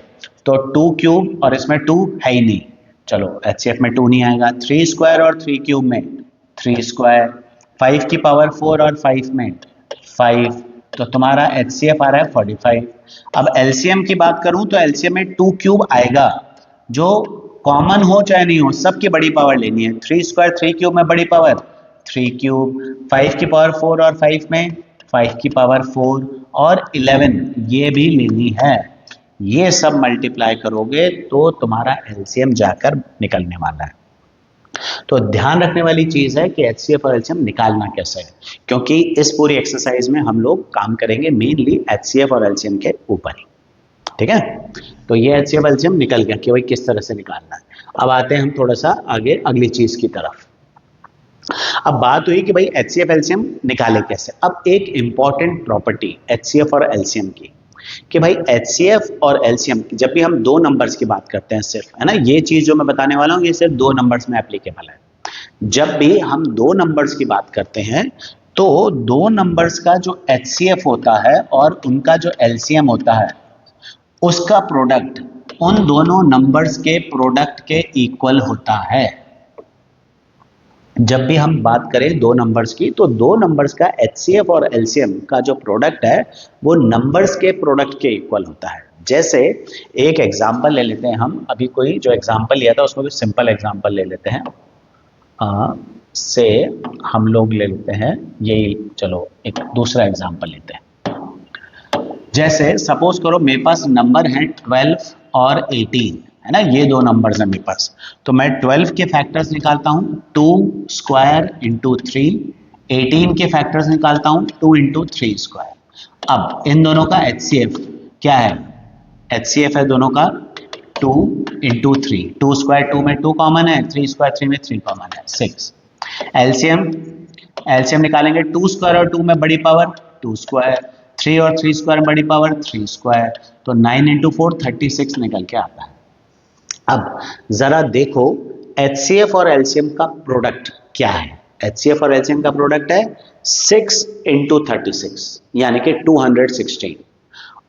तो 2 क्यूब और इसमें 2 है ही नहीं, चलो एचसीएफ में 2 नहीं आएगा। 3 स्क्वायर और 3 क्यूब में 3 स्क्वायर, 5 की पावर 4 और 5 में 5, तो तुम्हारा एचसीएफ आ रहा है 45। अब एलसीएम की बात करूं तो एलसीएम में 2 क्यूब आएगा, जो कॉमन हो चाहे नहीं हो, सबकी बड़ी पावर लेनी है। 3 स्क्वायर 3 क्यूब में बड़ी पावर 3 क्यूब, 5 की पावर 4 और 5 में 5 की पावर 4 और 11 ये भी लेनी है। ये सब मल्टीप्लाई करोगे तो तुम्हारा एलसीएम जाकर निकलने वाला है। तो ध्यान रखने वाली चीज है कि HCF और LCM निकालना कैसे है, क्योंकि इस पूरी एक्सरसाइज में हम लोग काम करेंगे मेनली HCF और LCM के ऊपर ही। ठीक है, तो ये HCF LCM निकल गया कि भाई किस तरह से निकालना है। अब आते हैं हम थोड़ा सा आगे अगली चीज की तरफ। अब बात हुई कि भाई HCF LCM निकाले कैसे। अब एक इंपॉर्टेंट प्रॉपर्टी HCF और LCM की कि भाई HCF और LCM जब भी हम दो नंबर्स की बात करते हैं सिर्फ, है ना, ये चीज जो मैं बताने वाला हूँ ये सिर्फ दो नंबर्स में एप्लीकेबल है। जब भी हम दो नंबर्स की बात करते हैं तो दो नंबर्स का जो HCF होता है और उनका जो LCM होता है उसका प्रोडक्ट उन दोनों नंबर्स के प्रोडक्ट के इक्वल होता है। जब भी हम बात करें दो नंबर्स की तो दो नंबर्स का HCF और LCM का जो प्रोडक्ट है वो नंबर्स के प्रोडक्ट के इक्वल होता है। जैसे एक एग्जांपल ले लेते हैं हम, अभी कोई जो एग्जांपल लिया था उसमें भी सिंपल एग्जांपल ले लेते हैं। से हम लोग ले लेते हैं यही, चलो एक दूसरा एग्जांपल लेते हैं। जैसे सपोज करो मेरे पास नंबर है 12 और 18, है ना, ये दो नंबर्स हैं मेरे पास। तो मैं 12 के फैक्टर्स निकालता हूं 2 स्क्वायर इंटू 3, 18 के फैक्टर्स निकालता हूं 2 इंटू 3 स्क्वायर। अब इन दोनों का HCF क्या है, HCF है दोनों का 2 इंटू 3, 2 स्क्वायर 2 में 2 कॉमन है, 3 स्क्वायर 3 में 3 कॉमन है, 6। एलसीएम निकालेंगे 2 स्क्वायर और 2 में बड़ी पावर 2 स्क्वायर, 3 और 3 स्क्वायर बड़ी पावर 3 स्क्वायर, तो 9 इंटू 4 36 निकल के आता है। अब जरा देखो HCF और LCM का प्रोडक्ट क्या है। HCF और LCM का प्रोडक्ट है 6 इंटू 36 यानी कि 216,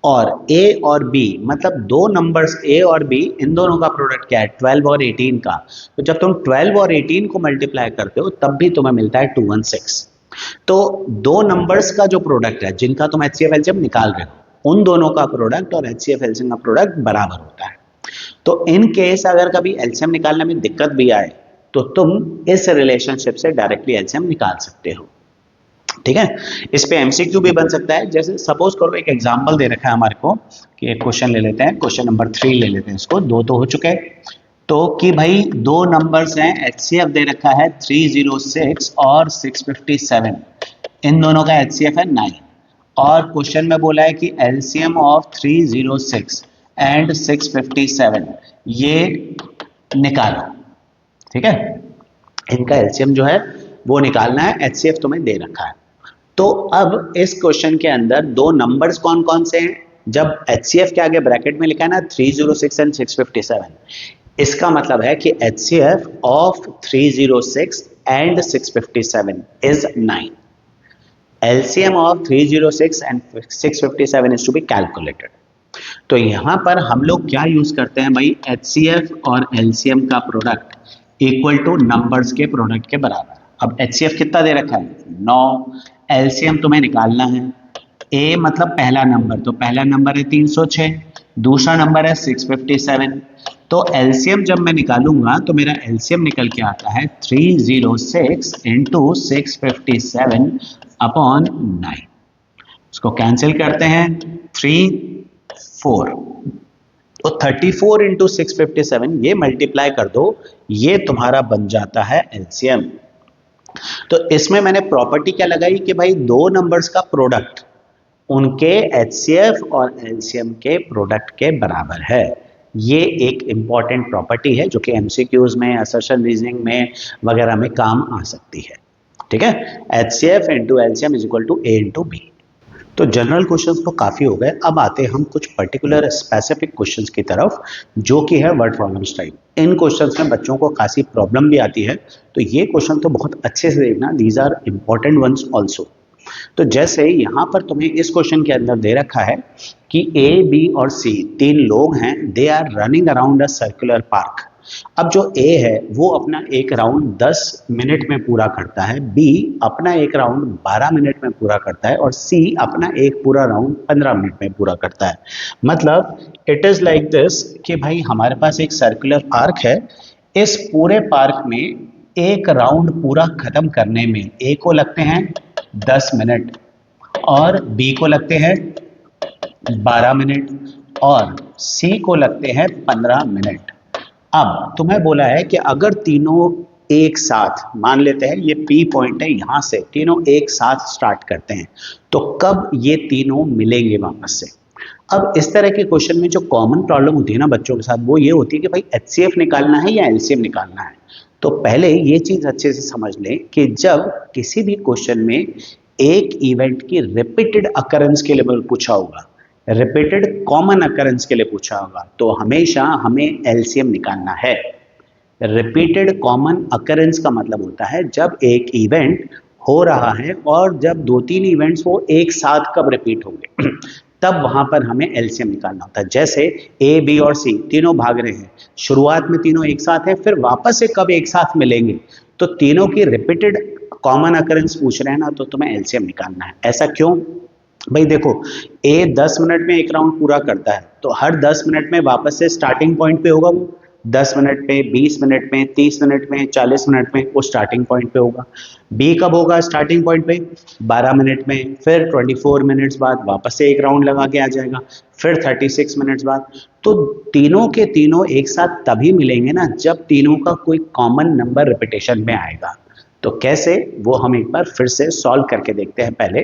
और A और B मतलब दो नंबर्स A और B इन दोनों का प्रोडक्ट क्या है 12 और 18 का। तो जब तुम 12 और 18 को मल्टीप्लाई करते हो तब भी तुम्हें मिलता है 216। तो दो नंबर्स का जो प्रोडक्ट है जिनका तुम HCF LCM निकाल रहे हो उन दोनों का प्रोडक्ट और HCF LCM का प्रोडक्ट बराबर होता है। तो इन केस अगर कभी LCM निकालने में दिक्कत भी आए तो तुम इस रिलेशनशिप से डायरेक्टली LCM निकाल सकते हो। ठीक है, इस पे MCQ भी बन सकता है। जैसे सपोज करो एक एग्जांपल दे रखा है हमारे को कि एक क्वेश्चन ले लेते हैं, क्वेश्चन नंबर 3 ले लेते हैं इसको, दो तो हो चुके हैं। तो कि भाई दो नंबर्स हैं, HCF दे रखा है 306 और 657, इन दोनों का HCF है 9, और क्वेश्चन में बोला है कि LCM ऑफ 306 एंड 657 ये निकालो। ठीक है, इनका LCM जो है वो निकालना है, HCF तुम्हें दे रखा है। तो अब इस क्वेश्चन के अंदर दो नंबर्स कौन कौन से हैं, जब HCF के आगे ब्रैकेट में लिखा है ना 306 एंड 657, इसका मतलब है कि HCF of 306 and 657 is 9। LCM of 306 and 657 is to be calculated. तो यहां पर हम लोग क्या यूज करते हैं भाई, HCF और LCM का प्रोडक्ट इक्वल टू नंबर्स के प्रोडक्ट के बराबर। अब HCF कितना दे रखा है 9, LCM तुम्हें निकालना है। A मतलब पहला नंबर, तो पहला नंबर है 306, दूसरा नंबर है 657। तो LCM जब मैं निकालूंगा तो मेरा LCM निकल के आता है 306 इंटू 657 अपॉन 9। इसको कैंसिल करते हैं 3 4, तो 34 इंटू 657 ये मल्टीप्लाई कर दो, ये तुम्हारा बन जाता है LCM। तो इसमें मैंने प्रॉपर्टी क्या लगाई कि भाई दो नंबर्स का प्रोडक्ट उनके HCF और LCM के प्रोडक्ट के बराबर है। ये एक इंपॉर्टेंट प्रॉपर्टी है जो कि MCQs में, असर्शन रीजनिंग में वगैरह में काम आ सकती है। ठीक है, HCF into LCM is equal to A into B। तो जनरल क्वेश्चंस तो काफ़ी हो गए, अब आते हैं हम कुछ पर्टिकुलर स्पेसिफिक क्वेश्चंस की तरफ जो कि है वर्ड प्रॉब्लम्स टाइप। इन क्वेश्चंस में बच्चों को खासी प्रॉब्लम भी आती है, तो ये क्वेश्चन तो बहुत अच्छे से देखना, these are important ones also. तो जैसे यहाँ पर तुम्हें इस क्वेश्चन के अंदर दे रखा है कि A, B और C तीन लोग हैं, they are running around a circular park. अब जो A है वो अपना एक राउंड 10 मिनट में पूरा करता है, B अपना एक राउंड 12 मिनट में पूरा करता है, और C अपना एक पूरा राउंड 15 मिनट में पूरा करता है। मतलब इट इज लाइक दिस कि भाई हमारे पास एक सर्कुलर पार्क है, इस पूरे पार्क में एक राउंड पूरा खत्म करने में A को लगते हैं 10 मिनट और B को लगते हैं 12 मिनट और C को लगते हैं 15 मिनट। अब तुम्हें बोला है कि अगर तीनों एक साथ, मान लेते हैं ये पी पॉइंट है, यहां से तीनों एक साथ स्टार्ट करते हैं, तो कब ये तीनों मिलेंगे वापस से। अब इस तरह के क्वेश्चन में जो कॉमन प्रॉब्लम होती है ना बच्चों के साथ, वो ये होती है कि भाई एचसीएफ निकालना है या एलसीएम निकालना है। तो पहले ये चीज अच्छे से समझ लें कि जब किसी भी क्वेश्चन में एक इवेंट की रिपीटेड अकरेंस के लिए पूछा होगा, रिपीटेड कॉमन अकरेंस के लिए पूछा होगा, तो हमेशा हमें एलसीएम निकालना है। रिपीटेड कॉमन अकरेंस का मतलब होता है जब एक इवेंट हो रहा है और जब दो तीन इवेंट्स वो एक साथ कब रिपीट होंगे तब वहां पर हमें एलसीएम निकालना होता है। जैसे ए बी और सी तीनों भाग रहे हैं, शुरुआत में तीनों एक साथ हैं, फिर वापस से कब एक साथ मिलेंगे, तो तीनों की रिपीटेड कॉमन अकरेंस पूछ रहे हैं ना, तो तुम्हें एलसीएम निकालना है। ऐसा क्यों? भाई देखो, ए 10 मिनट में एक राउंड पूरा करता है, तो हर 10 मिनट में वापस से स्टार्टिंग पॉइंट पे होगा वो, 10 मिनट पे, 20 मिनट में, 30 मिनट में, 40 मिनट में वो स्टार्टिंग पॉइंट पे होगा। बी कब होगा स्टार्टिंग पॉइंट पे? 12 मिनट में, फिर 24 मिनट्स बाद वापस से एक राउंड लगा के आ जाएगा, फिर 36 मिनट्स बाद। तो तीनों के तीनों एक साथ तभी मिलेंगे ना जब तीनों का कोई कॉमन नंबर रिपीटेशन में आएगा। तो कैसे, वो हम एक बार फिर से सॉल्व करके देखते हैं। पहले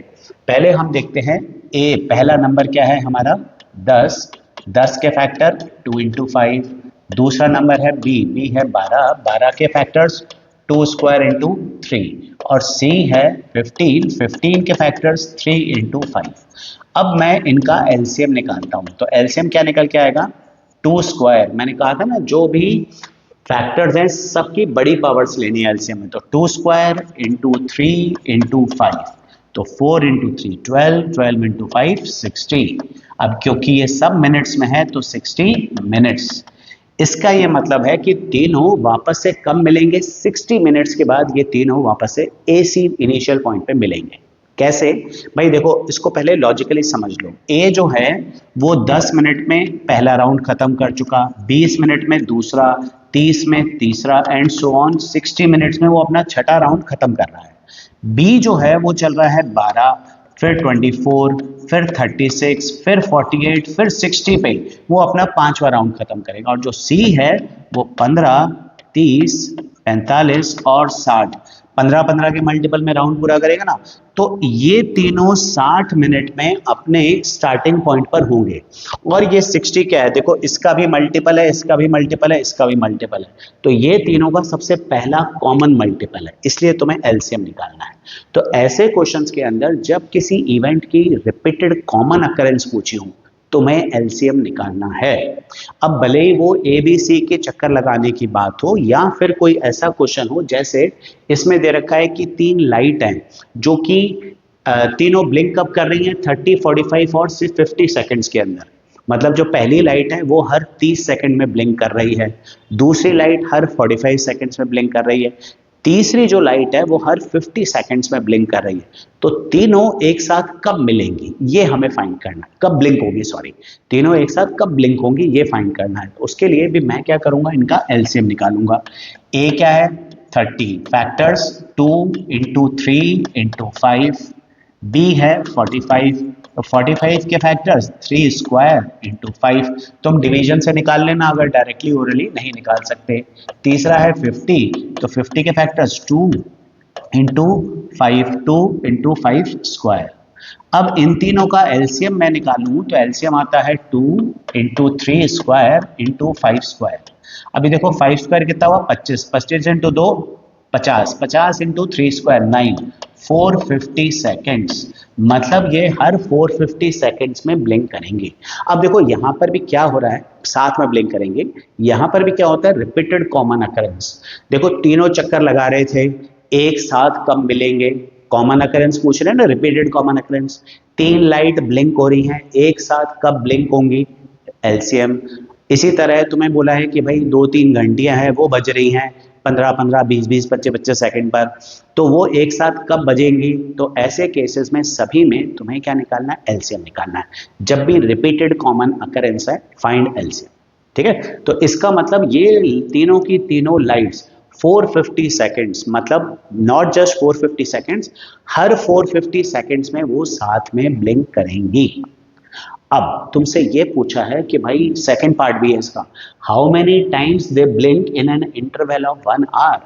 पहले हम देखते हैं ए, पहला नंबर क्या है हमारा 10, 10 के फैक्टर 2 इंटू 5। दूसरा नंबर है बी, बी है 12, 12 के फैक्टर्स 2 स्क्वायर इंटू 3। और सी है 15, 15 के फैक्टर्स 3 इंटू 5। अब मैं इनका एलसीएम निकालता हूं, तो एलसीएम क्या निकल के आएगा? 2 स्क्वायर, मैंने कहा था ना जो भी फैक्टर्स हैं सबकी बड़ी पावर्स लेनी है एलसीएम में, तो 2 स्क्वायर इंटू 3 इंटू 5, तो 4 इंटू 3 12, 12 इंटू 5 60। अब क्योंकि ये सब मिनट्स में है तो 60 मिनट्स। इसका ये मतलब है कि तीनों वापस से कब मिलेंगे? 60 मिनट्स के बाद ये तीनों वापस से एसी इनिशियल पॉइंट पे मिलेंगे। कैसे? भाई देखो, इसको पहले लॉजिकली समझ लो। ए जो है वो 10 मिनट में पहला राउंड खत्म कर चुका, 20 मिनट में दूसरा, 30 में तीसरा, एंड सो ऑन 60 मिनट्स में वो अपना छठा राउंड खत्म कर रहा है। बी जो है वो चल रहा है 12, फिर 24, फिर 36, फिर 48, फिर 60 पे वो अपना पांचवा राउंड खत्म करेगा। और जो सी है वो 15, 30, 45 और 60, 15 15 के मल्टीपल में राउंड पूरा करेगा ना, तो ये तीनों 60 मिनट में अपने स्टार्टिंग पॉइंट पर होंगे। और ये 60 क्या है? देखो, इसका भी मल्टीपल है, इसका भी मल्टीपल है, इसका भी मल्टीपल है, तो ये तीनों का सबसे पहला कॉमन मल्टीपल है, इसलिए तुम्हें एलसीएम निकालना है। तो ऐसे क्वेश्चंस के अंदर जब किसी इवेंट की रिपीटेड कॉमन अकरेंस पूछी हो, तुम्हें एलसीएम निकालना है। अब भले ही वो ए बी सी के चक्कर लगाने की बात हो या फिर कोई ऐसा क्वेश्चन हो, जैसे इसमें दे रखा है कि तीन लाइट हैं जो कि तीनों ब्लिंक कब कर रही हैं? 30, 45 और 50 सेकंड्स के अंदर। मतलब जो पहली लाइट है वो हर 30 सेकंड में ब्लिंक कर रही है, दूसरी लाइट हर 45 सेकंड्स में ब्लिंक कर रही है, तीसरी जो लाइट है वो हर 50 सेकंड्स में ब्लिंक कर रही है। तो तीनों एक साथ कब मिलेंगी ये हमें फाइंड करना है, कब ब्लिंक होगी, सॉरी, तीनों एक साथ कब ब्लिंक होंगी ये फाइंड करना है। तो उसके लिए भी मैं क्या करूंगा, इनका एलसीएम निकालूंगा। ए क्या है? 30, फैक्टर्स 2 इंटू 3 इंटू 5। बी है 45, तो 45 के फैक्टर्स 3 स्क्वायर इंटू 5। तुम डिवीजन से निकाल लेना अगर डायरेक्टली ओरली नहीं निकाल सकते। तीसरा है 50, तो 50 के फैक्टर्स 2 इंटू 5, 2 इंटू 5 स्क्वायर। अब इन तीनों का एलसीएम मैं निकालूं तो एलसीएम आता है 2 इंटू 3 स्क्वायर इंटू 5 स्क्वायर। अभी देखो 5 स्क्वायर कितना हुआ? 25, 25 इंटू 2 50, 50 इंटू 3 स्क्वायर 9, 450 सेकेंड्स। मतलब ये हर 450 सेकेंड्स में ब्लिंक करेंगे। अब देखो यहाँ पर भी क्या हो रहा है, साथ में ब्लिंक करेंगे। यहाँ पर भी क्या होता है? Repeated common occurrence. देखो तीनों चक्कर लगा रहे थे, एक साथ कब मिलेंगे? कॉमन अकरेंस पूछ रहे हैं ना, रिपीटेड कॉमन अकरेंस। तीन लाइट ब्लिंक हो रही हैं, एक साथ कब ब्लिंक होंगी? एलसीएम। इसी तरह तुम्हें बोला है कि भाई 2-3 घंटियां हैं वो बज रही हैं 15-15, 20-20, 25-25 सेकंड पर, तो वो एक साथ कब बजेंगी? तो ऐसे केसेस में सभी में तुम्हें क्या निकालना है? एलसीएम निकालना है। जब भी रिपीटेड कॉमन अकरेंस है, फाइंड एलसीएम। ठीक है, तो इसका मतलब ये तीनों की तीनों लाइट्स 450 सेकेंड्स, मतलब not just 450 seconds, her 450 seconds में वो साथ में ब्लिंक करेंगी। अब तुमसे ये पूछा है कि भाई सेकंड पार्ट भी है इसका, how many times they blink in an interval of 1 hour.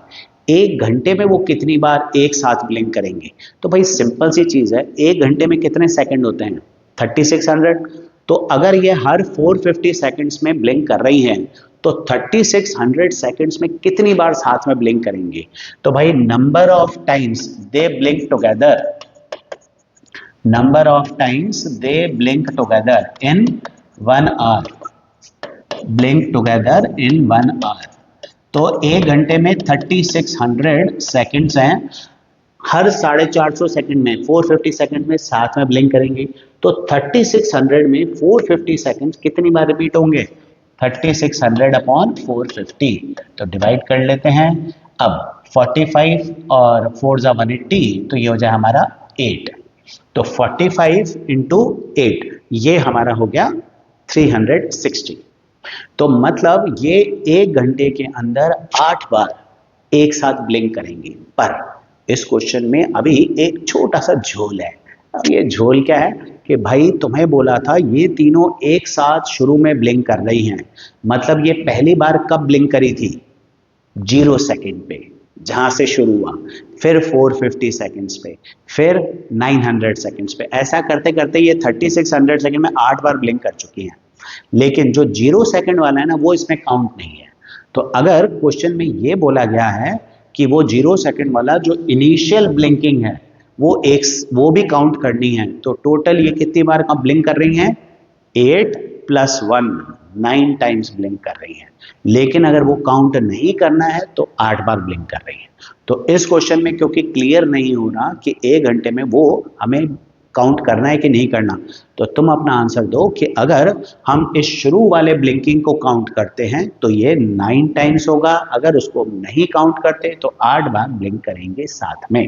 एक घंटे में वो कितनी बार एक साथ ब्लिंक करेंगे? तो भाई सिंपल सी चीज है, एक घंटे में कितने सेकंड होते हैं? 3600। तो अगर ये हर 450 सेकंड्स में ब्लिंक कर रही हैं तो 3600 सेकंड्स में कितनी बार साथ में ब्लिंक करेंगे? तो भाई number of times they blink together, number of times they blink together in 1 hour, blink together in 1 hour. तो एक घंटे में 3600 सेकंड्स हैं, हर 450 सेकंड में 450 सेकंड में साथ में ब्लिंक करेंगे। तो 3600 में 450 सेकंड कितनी बार रिपीट होंगे? 3600 अपॉन 450, तो डिवाइड कर लेते हैं। अब 45 और 4 जा 180, तो ये हो जाए हमारा 8। तो 45 इंटू 8, ये हमारा हो गया 360। तो मतलब ये एक घंटे के अंदर 8 बार एक साथ ब्लिंक करेंगे। पर इस क्वेश्चन में अभी एक छोटा सा झोल है। अब ये झोल क्या है कि भाई तुम्हें बोला था ये तीनों एक साथ शुरू में ब्लिंक कर रही हैं, मतलब ये पहली बार कब ब्लिंक करी थी? 0 सेकंड पे, जहां से शुरू हुआ, फिर 450 सेकंड्स पे, फिर 900 सेकंड्स पे, ऐसा करते करते ये 3600 सेकंड में 8 बार ब्लिंक कर चुकी हैं। लेकिन जो 0 सेकंड वाला है ना, वो इसमें काउंट नहीं है। तो अगर क्वेश्चन में ये बोला गया है कि वो 0 सेकंड वाला जो इनिशियल ब्लिंकिंग है वो भी काउंट करनी है, तो टोटल ये कितनी बार का ब्लिंक कर रही हैं? 8 + 1, 9 टाइम्स ब्लिंक कर रही हैं। लेकिन अगर वो काउंट नहीं करना है तो 8 बार ब्लिंक कर रही है। तो इस क्वेश्चन में क्योंकि क्लियर नहीं हो रहा कि एक घंटे में वो हमें काउंट करना है कि नहीं करना, तो तुम अपना आंसर दो कि अगर हम इस शुरू वाले ब्लिंकिंग को काउंट करते हैं तो ये 9 टाइम्स होगा, अगर उसको नहीं काउंट करते तो 8 बार ब्लिंक करेंगे साथ में।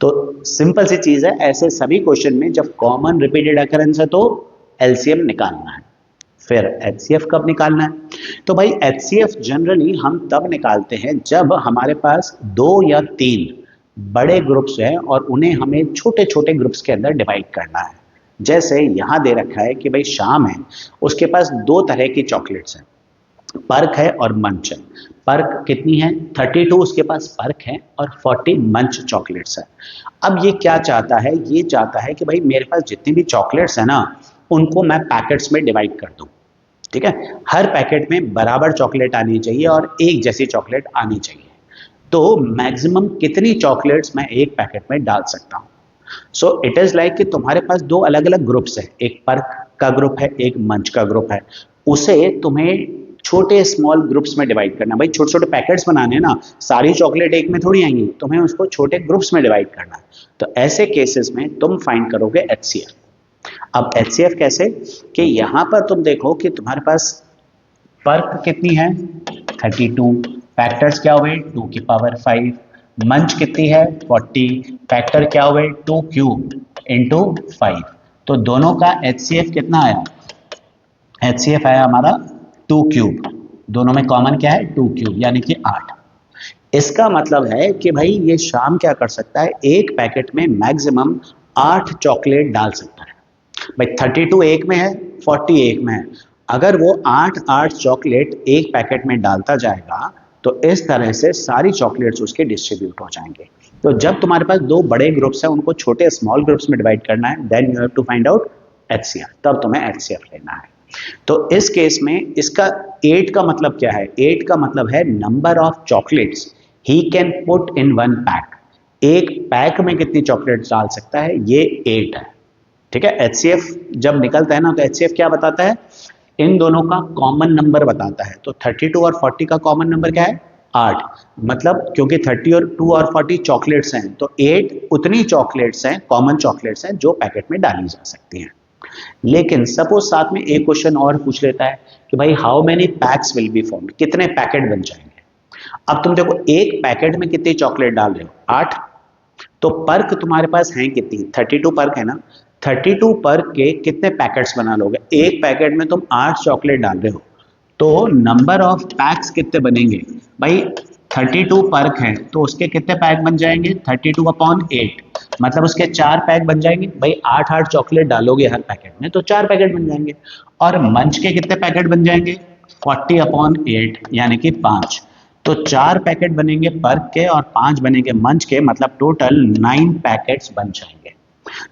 तो सिंपल सी चीज है, ऐसे सभी क्वेश्चन में जब कॉमन रिपीटेड अकरेंस है तो एलसीएम निकालना है। फिर एचसीएफ कब निकालना है? तो भाई एचसीएफ जनरली हम तब निकालते हैं जब हमारे पास 2 या 3 बड़े ग्रुप्स हैं और उन्हें हमें छोटे छोटे ग्रुप्स के अंदर डिवाइड करना है। जैसे यहां दे रखा है कि भाई शाम है, उसके पास 2 तरह की चॉकलेट्स हैं, पर्क है और मंच है। पर्क कितनी है? 32 उसके पास पर्क है और 40 मंच चॉकलेट्स है। अब ये क्या चाहता है? ये चाहता है कि भाई मेरे पास जितनी भी चॉकलेट्स है ना, उनको मैं पैकेट्स में डिवाइड कर दूं। ठीक है, हर पैकेट में बराबर चॉकलेट आनी चाहिए और एक जैसी चॉकलेट आनी चाहिए। तो मैक्सिमम कितनी चॉकलेट्स मैं एक पैकेट में डाल सकता हूं? सो इट इज लाइक कि तुम्हारे पास 2 अलग अलग ग्रुप्स है, एक पर्क का ग्रुप है, एक मंच का ग्रुप है। उसे तुम्हें छोटे स्मॉल ग्रुप्स में डिवाइड करना। भाई छोटे छोटे पैकेट्स बनाने ना, सारी चॉकलेट एक में थोड़ी आएंगी, तुम्हें उसको छोटे ग्रुप्स में डिवाइड करना है। तो ऐसे केसेस में तुम फाइंड करोगे एचसीएफ। अब एचसीएफ कैसे? कि यहां पर तुम देखो कि तुम्हारे पास पर्क कितनी है? 32। फैक्टर्स क्या हुए? 2 की पावर 5। मंच कितनी है? 40। फैक्टर क्या हुए? 2 क्यूब इंटू 5। तो दोनों का एचसीएफ कितना आया? एचसीएफ आया हमारा 2 क्यूब। दोनों में कॉमन क्या है? 2 क्यूब, यानी कि 8। इसका मतलब है कि भाई ये शाम क्या कर सकता है? एक पैकेट में मैक्सिमम 8 चॉकलेट डाल सकता है। भाई 32 एक में है, 40 एक में है। अगर वो 8 चॉकलेट एक पैकेट में डालता जाएगा तो इस तरह से सारी चॉकलेट्स उसके डिस्ट्रीब्यूट हो जाएंगे। तो जब तुम्हारे पास 2 बड़े ग्रुप्स हैं, उनको छोटे स्मॉल ग्रुप्स में डिवाइड करना है, then you have to find out HCF, तब तुम्हें एचसीएफ लेना है। तो इस केस में इसका 8 का मतलब क्या है? 8 का मतलब है number of chocolates he can put in 1 pack. एक पैक में कितनी चॉकलेट्स डाल सकता है? ये 8 है। ठीक है, एचसीएफ जब निकलता है ना, तो एचसीएफ क्या बताता है? इन दोनों का कॉमन नंबर बताता है। तो 32 और 40 का कॉमन नंबर क्या है? 8। मतलब क्योंकि 32 और 40 चॉकलेट्स हैं, तो 8 उतनी चॉकलेट्स हैं, कॉमन चॉकलेट्स हैं जो पैकेट में डाली जा सकती हैं। लेकिन सपोज साथ में एक क्वेश्चन और पूछ लेता है कि भाई how many PACS will be formed, कितने पैकेट बन जाएंगे? अब तुम देखो एक पैकेट में कितनी चॉकलेट डाल रहे हो? 8। तो पर्क तुम्हारे पास है कितनी? 32 पर्क है ना। 32 पर्क के कितने पैकेट्स बना लोगे? एक पैकेट में तुम 8 चॉकलेट डाल रहे हो, तो नंबर ऑफ पैक्स कितने बनेंगे? भाई 32 पर्क है तो उसके कितने पैक बन जाएंगे? 32 अपॉन 8, मतलब उसके 4 पैक बन जाएंगे। भाई 8 चॉकलेट डालोगे हर पैकेट में तो 4 पैकेट बन जाएंगे। और मंच के कितने पैकेट बन जाएंगे? 40 अपॉन 8, यानी कि 5। तो 4 पैकेट बनेंगे पर्क के और 5 बनेंगे मंच के, मतलब टोटल 9 पैकेट्स बन जाएंगे।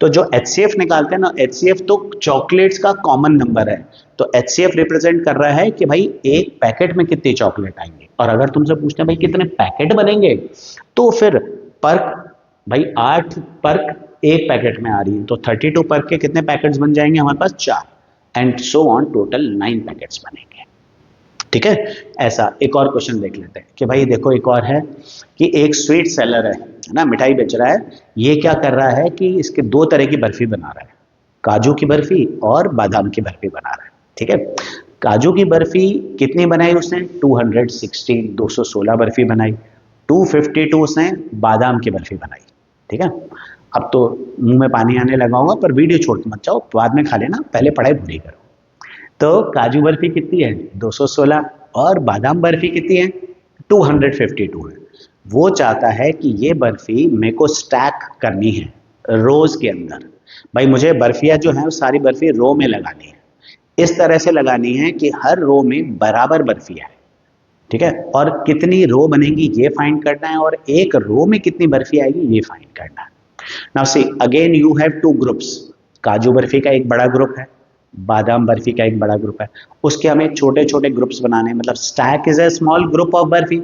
तो जो HCF निकालते हैं ना, HCF तो चॉकलेट्स का कॉमन नंबर है, तो HCF रिप्रेजेंट कर रहा है कि भाई एक पैकेट में कितनी चॉकलेट आएंगे। और अगर तुमसे पूछते हैं भाई कितने पैकेट बनेंगे, तो फिर पर्क, भाई 8 पर्क एक पैकेट में आ रही है, तो 32 पर्क के कितने पैकेट्स बन जाएंगे हमारे पास, 4, and so on, total 9 packets बनेंगे। ठीक है। ऐसा एक और क्वेश्चन देख लेते हैं कि भाई देखो, एक और है कि एक स्वीट सेलर है ना, मिठाई बेच रहा है। ये क्या कर रहा है कि इसके 2 तरह की बर्फी बना रहा है, काजू की बर्फी और बादाम की बर्फी बना रहा है। ठीक है। काजू की बर्फी कितनी बनाई उसने, 216, 216 बर्फी बनाई। 252 उसने बादाम की बर्फी बनाई। ठीक है। अब तो मुंह में पानी आने लगा होगा, पर वीडियो छोड़ के मत जाओ, बाद में खा लेना, पहले पढ़ाई पूरी करो। तो काजू बर्फी कितनी है, 216, और बादाम बर्फी कितनी है, 252 है। वो चाहता है कि ये बर्फी मेरे को स्टैक करनी है रोज के अंदर। भाई मुझे बर्फियां जो है, सारी बर्फी रो में लगानी है, इस तरह से लगानी है कि हर रो में बराबर बर्फियां है। ठीक है। और कितनी रो बनेंगी ये फाइंड करना है, और एक रो में कितनी बर्फी आएगी ये फाइंड करना है। Now see again you have 2 groups, काजू बर्फी का एक बड़ा ग्रुप है, बादाम बर्फी का एक बड़ा ग्रुप है। उसके हमें छोटे छोटे ग्रुप्स बनाने हैं, मतलब stack is a small group of barfi.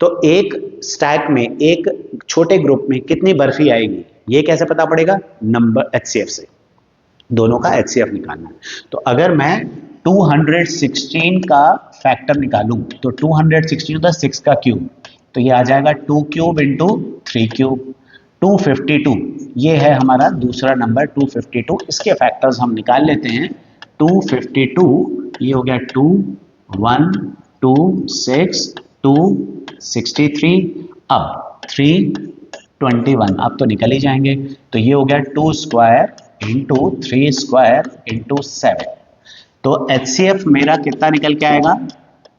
तो एक स्टैक में, एक छोटे ग्रुप में कितनी बर्फी आएगी ये कैसे पता पड़ेगा, नंबर HCF से, दोनों का HCF निकालना है। तो अगर मैं 216 का फैक्टर निकालूं, तो 216 होता है 6 का क्यूब, तो ये आ जाएगा 2 क्यूब इंटू 3 क्यूब। 252 ये है हमारा दूसरा नंबर 252, इसके फैक्टर्स हम निकाल लेते हैं। 252 ये हो गया 2, 1, 2, 6, 2, 63, अब 3, 21, अब तो निकल ही जाएंगे। तो ये हो गया 2 स्क्वायर इंटू 3 स्क्वायर इंटू 7। तो HCF मेरा कितना निकल के आएगा,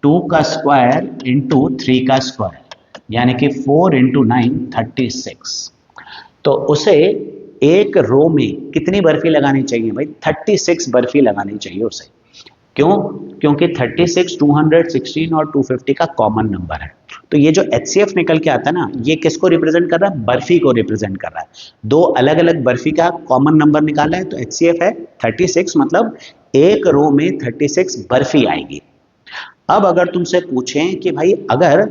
2 का स्क्वायर इंटू 3 का स्क्वायर, यानी कि 4 इंटू 9 36। तो उसे एक रो में कितनी बर्फी लगानी चाहिए भाई, 36 बर्फी लगानी चाहिए उसे। क्यों, क्योंकि 36 216 और 250 का कॉमन नंबर है। तो ये जो HCF निकल के आता है ना, ये किसको रिप्रेजेंट कर रहा है, बर्फी को रिप्रेजेंट कर रहा है। 2 अलग अलग बर्फी का कॉमन नंबर निकाला है, तो HCF है 36, मतलब एक रो में 36 बर्फी आएगी। अब अगर तुमसे पूछें कि भाई अगर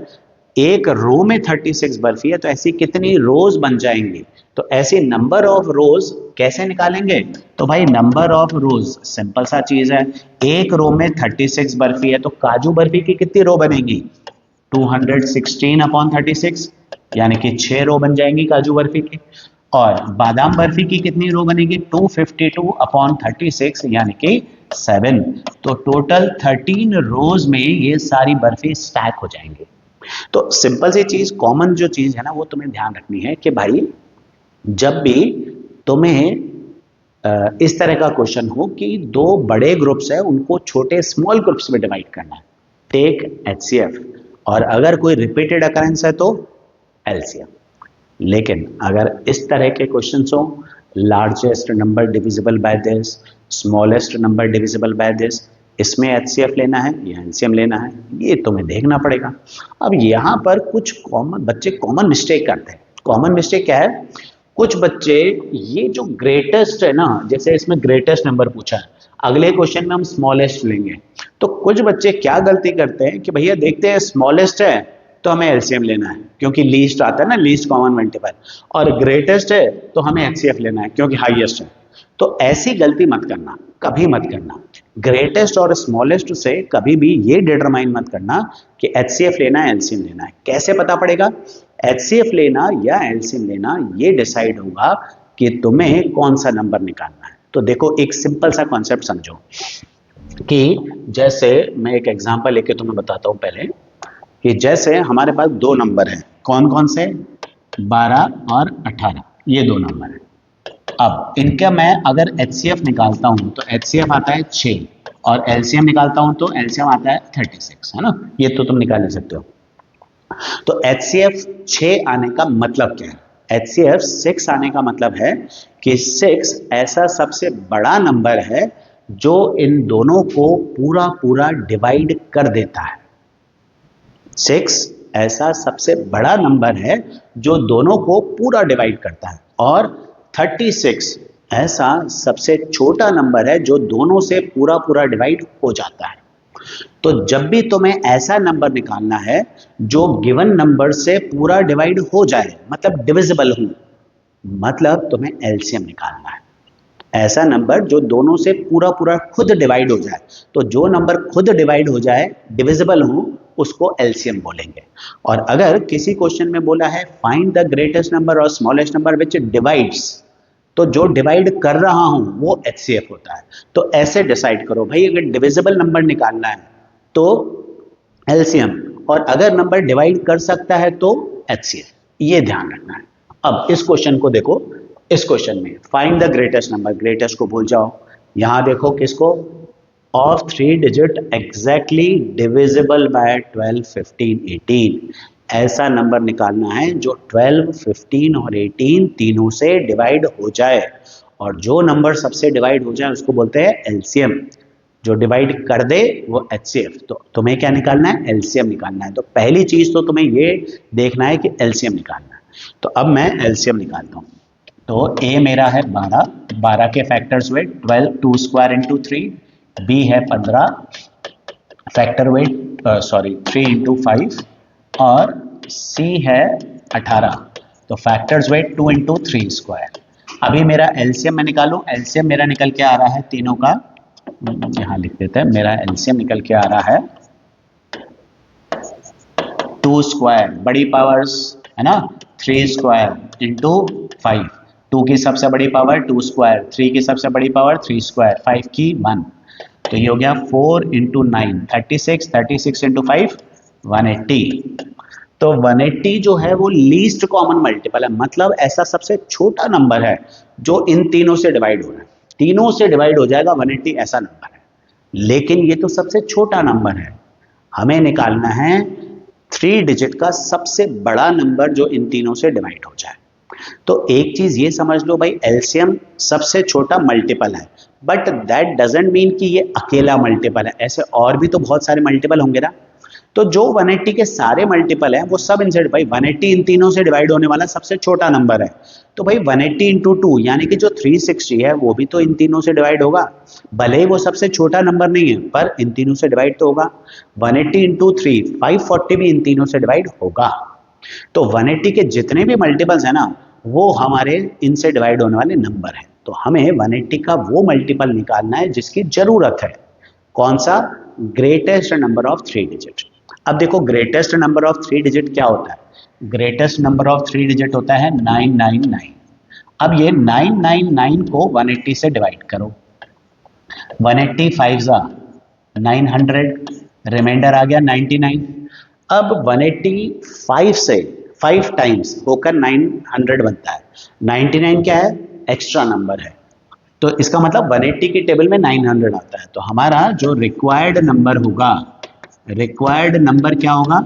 एक रो में 36 बर्फी है तो ऐसी कितनी रोज बन जाएंगी, तो ऐसी नंबर ऑफ रोज कैसे निकालेंगे, तो भाई नंबर ऑफ रोज सिंपल सा चीज है, एक रो में 36 बर्फी है, तो काजू बर्फी की कितनी रो बनेगी, 216 अपॉन 36, यानी कि 6 रो बन जाएंगी काजू बर्फी की। और बादाम बर्फी की कितनी रो बनेगी, 252 अपॉन 36, यानी कि 7। तो टोटल 13 रोज में ये सारी बर्फी स्टैक हो जाएंगी। तो सिंपल सी चीज, कॉमन जो चीज है ना, वो तुम्हें ध्यान रखनी है कि भाई जब भी तुम्हें इस तरह का क्वेश्चन हो कि 2 बड़े ग्रुप्स है उनको छोटे स्मॉल ग्रुप्स में डिवाइड करना है, टेक HCF, और अगर कोई रिपीटेड अकरेंस है तो LCM। लेकिन अगर इस तरह के क्वेश्चंस हो, largest number divisible by this, smallest number divisible by this, इसमें HCF लेना है या LCM लेना है, ये तुम्हें देखना पड़ेगा। अब यहाँ पर कुछ कॉमन बच्चे कॉमन मिस्टेक करते हैं। कॉमन मिस्टेक क्या है, कुछ बच्चे ये जो ग्रेटेस्ट है ना, जैसे इसमें ग्रेटेस्ट नंबर पूछा है, अगले क्वेश्चन में हम स्मॉलेस्ट लेंगे। तो कुछ बच्चे क्या गलती करते हैं कि भैया देखते हैं स्मॉलेस्ट है तो हमें LCM लेना है क्योंकि लीस्ट आता है ना, लीस्ट कॉमन मल्टीपल, और ग्रेटेस्ट है तो हमें HCF लेना है क्योंकि हाईएस्ट है। तो ऐसी गलती मत करना, कभी मत करना। ग्रेटेस्ट और स्मॉलेस्ट से कभी भी ये डिटरमाइन मत करना कि HCF लेना है LCM लेना है। कैसे पता पड़ेगा, HCF लेना या LCM लेना ये डिसाइड होगा कि तुम्हें कौन सा नंबर निकालना है। तो देखो एक सिंपल सा कॉन्सेप्ट समझो कि जैसे मैं एक एग्जांपल लेके तुम्हें बताता हूं पहले, कि जैसे हमारे पास 2 नंबर हैं, कौन कौन से, 12 और 18, ये 2 नंबर हैं। अब इनका मैं अगर HCF निकालता हूं तो HCF आता है 6, और LCM निकालता हूं तो LCM आता है 36, है ना, ये तो तुम निकाल ही सकते हो। तो HCF 6 आने का मतलब क्या है, HCF 6 आने का मतलब है कि 6 ऐसा सबसे बड़ा नंबर है जो इन दोनों को पूरा पूरा डिवाइड कर देता है। 6 ऐसा सबसे बड़ा नंबर है जो दोनों को पूरा डिवाइड करता है, और 36 ऐसा सबसे छोटा नंबर है जो दोनों से पूरा पूरा डिवाइड हो जाता है। तो जब भी तुम्हें ऐसा नंबर निकालना है जो गिवन नंबर से पूरा डिवाइड हो जाए, मतलब डिविजिबल हो, मतलब तुम्हें एलसीएम निकालना है। ऐसा नंबर जो दोनों से पूरा पूरा खुद डिवाइड हो जाए, तो जो नंबर खुद डिवाइड हो जाए, डिविजिबल हो, उसको एलसीएम बोलेंगे। और अगर किसी क्वेश्चन में बोला है फाइंड द ग्रेटेस्ट नंबर और स्मॉलेस्ट नंबर विच डिवाइड्स, तो जो डिवाइड कर रहा हूं वो एचसीएफ होता है। तो ऐसे डिसाइड करो भाई, अगर डिविजिबल नंबर निकालना है तो एलसीएम, और अगर नंबर डिवाइड कर सकता है तो एचसीएफ, ये ध्यान रखना है। अब इस क्वेश्चन को देखो, इस क्वेश्चन में find the greatest number, greatest को भूल जाओ, यहां देखो किसको, of 3 digit exactly divisible by 12, 15, 18, ऐसा नंबर निकालना है जो 12, 15 और 18 तीनों से डिवाइड हो जाए, और जो नंबर सबसे डिवाइड हो जाए उसको बोलते हैं एलसीएम, जो डिवाइड कर दे वो एचसीएफ। तो तुम्हें क्या निकालना है, एलसीएम निकालना है। तो पहली चीज तो तुम्हें ये देखना है कि एलसीएम निकालना है। तो अब मैं एलसीएम निकालता हूं। तो ए मेरा है 12, 12 के फैक्टर्स हुए 12, 2 स्क्वायर इंटू 3, बी है 15, फैक्टर हुए 3 इंटू 5, और सी है 18, तो फैक्टर्स हुए 2 इंटू 3 स्क्वायर। अभी मेरा एलसीएम मैं निकालूं, एलसीएम मेरा निकल के आ रहा है तीनों का, यहां लिख देते हैं, मेरा एलसीएम निकल के आ रहा है 2 स्क्वायर बड़ी पावर्स है ना, 3 स्क्वायर इंटू 5, 2 की सबसे बड़ी पावर 2 स्क्वायर, 3 की सबसे बड़ी पावर 3 स्क्वायर, 5 की 1, तो ये हो गया 4 इंटू 9 36, 36 इंटू 5 180। तो 180 जो है वो लीस्ट कॉमन मल्टीपल है, मतलब ऐसा सबसे छोटा नंबर है जो इन तीनों से डिवाइड हो रहा है। तीनों से डिवाइड हो जाएगा 180, ऐसा नंबर है, लेकिन ये तो सबसे छोटा नंबर है। हमें निकालना है 3 डिजिट का सबसे बड़ा नंबर जो इन तीनों से डिवाइड हो जाए। तो एक चीज ये समझ लो भाई, एलसीएम सबसे छोटा मल्टीपल है, बट दैट डजंट मीन कि ये अकेला मल्टीपल है, ऐसे और भी तो बहुत सारे मल्टीपल होंगे ना। तो जो 180 के सारे मल्टीपल हैं वो सब इनसे, भाई 180 इन तीनों से डिवाइड होने वाला सबसे छोटा नंबर है, तो भाई 180 इंटू 2 यानी कि जो 360 है वो भी तो इन तीनों से डिवाइड होगा, भले ही वो सबसे छोटा नंबर नहीं है पर इन तीनों से डिवाइड तो होगा। 180 इंटू 3 540 भी इन तीनों से डिवाइड होगा। तो 180 के जितने भी मल्टीपल्स हैं ना वो हमारे इनसे डिवाइड होने वाले नंबर हैं। तो हमें 180 का वो मल्टीपल निकालना है जिसकी जरूरत है, कौन सा, ग्रेटेस्ट नंबर ऑफ 3 डिजिट। अब देखो ग्रेटेस्ट नंबर ऑफ 3 डिजिट क्या होता है, ग्रेटेस्ट नंबर ऑफ 3 डिजिट होता है 999। अब ये 999 को 180 से डिवाइड करो, 180 5 जा 900, रिमाइंडर आ गया 99। अब 185 से 5 टाइम्स होकर 900 बनता है, 99 क्या है, एक्स्ट्रा नंबर है, तो इसका मतलब 180 की टेबल में 900 आता है। तो हमारा जो रिक्वायर्ड नंबर होगा, रिक्वायर्ड नंबर क्या होगा,